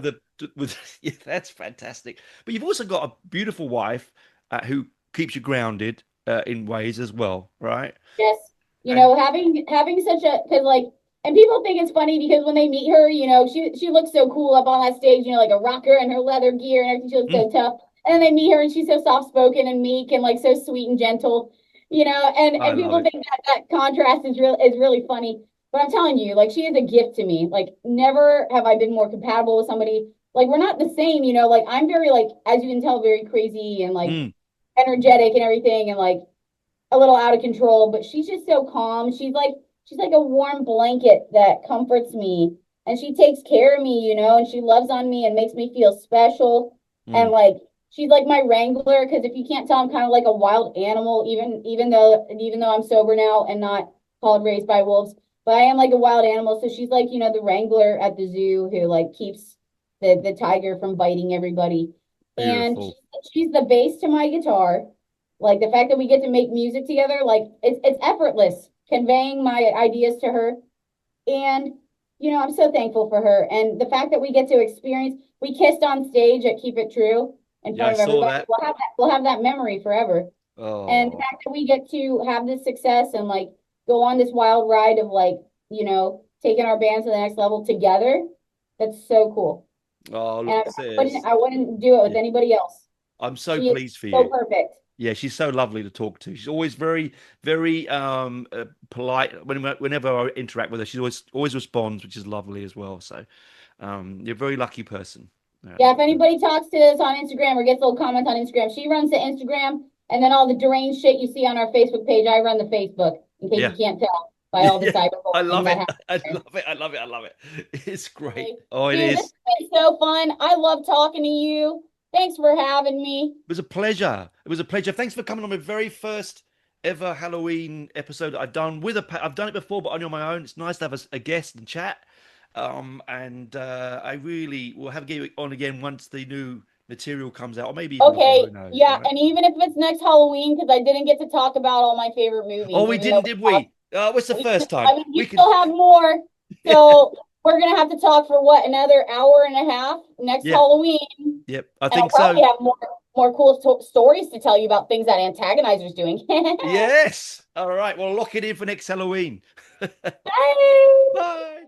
S1: with yeah, that's fantastic. But you've also got a beautiful wife who keeps you grounded in ways as well, right?
S2: Yes.
S1: And
S2: Having such a because like and people think it's funny because when they meet her, she looks so cool up on that stage, like a rocker in her leather gear and everything. She looks
S1: mm,
S2: so tough. And then they meet her and she's so soft spoken and meek and like so sweet and gentle,
S1: I
S2: and
S1: love
S2: people
S1: it.
S2: think that contrast is really funny. But I'm telling you, like she is a gift to me. Like never have I been more compatible with somebody. Like we're not the same, like I'm very like as you can tell, very crazy and like
S1: Mm,
S2: energetic and everything and like a little out of control, but she's just so calm. She's like a warm blanket that comforts me and she takes care of me, and she loves on me and makes me feel special. And
S1: mm,
S2: like she's like my wrangler because if you can't tell, I'm kind of like a wild animal, even though I'm sober now and not called raised by wolves, but I am like a wild animal. So she's like, the wrangler at the zoo who like keeps the tiger from biting everybody. And
S1: beautiful.
S2: she's the bass to my guitar. Like the fact that we get to make music together, like it's effortless conveying my ideas to her. And, I'm so thankful for her. And the fact that we get to experience, we kissed on stage at Keep It True in
S1: Yeah, I
S2: front of
S1: saw
S2: everybody.
S1: that.
S2: We'll have that memory forever. And the
S1: Oh,
S2: fact that we get to have this success and like go on this wild ride of like, taking our band to the next level together, that's so cool.
S1: oh,
S2: And
S1: look,
S2: I wouldn't,
S1: sis.
S2: I wouldn't do it with
S1: Yeah,
S2: anybody else.
S1: I'm so
S2: She is
S1: pleased for
S2: so
S1: you.
S2: perfect.
S1: Yeah, she's so lovely to talk to. She's always very, very polite. Whenever I interact with her, she always responds, which is lovely as well. So, you're a very lucky person.
S2: Yeah, if anybody talks to us on Instagram or gets a little comment on Instagram, she runs the Instagram, and then all the deranged shit you see on our Facebook page, I run the Facebook, in case
S1: Yeah,
S2: you can't tell by all the
S1: yeah, I
S2: cyberbullying
S1: love
S2: that
S1: it.
S2: happens
S1: I
S2: there.
S1: love it. I love it. I love it. It's great.
S2: Okay.
S1: Oh, it
S2: Dude, this
S1: is.
S2: has been so fun. I love talking to you. Thanks for having me.
S1: It was a pleasure. It was a pleasure. Thanks for coming on my very first ever Halloween episode that I've done I've done it before, but only on my own. It's nice to have a guest and chat. And I really will have you on again once the new material comes out, or maybe even before.
S2: Okay,
S1: Who knows? All
S2: yeah,
S1: right.
S2: and even if it's next Halloween, because I didn't get to talk about all my favorite
S1: Oh,
S2: movies,
S1: we
S2: even though
S1: didn't, did we? What's the
S2: we
S1: first
S2: still,
S1: time?
S2: I mean, you
S1: We can.
S2: still have more. So we're gonna have to talk for what, another hour and a half next
S1: Yeah.
S2: Halloween,
S1: Yep. I
S2: and I'll
S1: think so.
S2: probably have more cool stories to tell you about things that Antagonizer's doing.
S1: Yes. All right. Well, lock it in for next Halloween.
S2: Bye.
S1: Bye.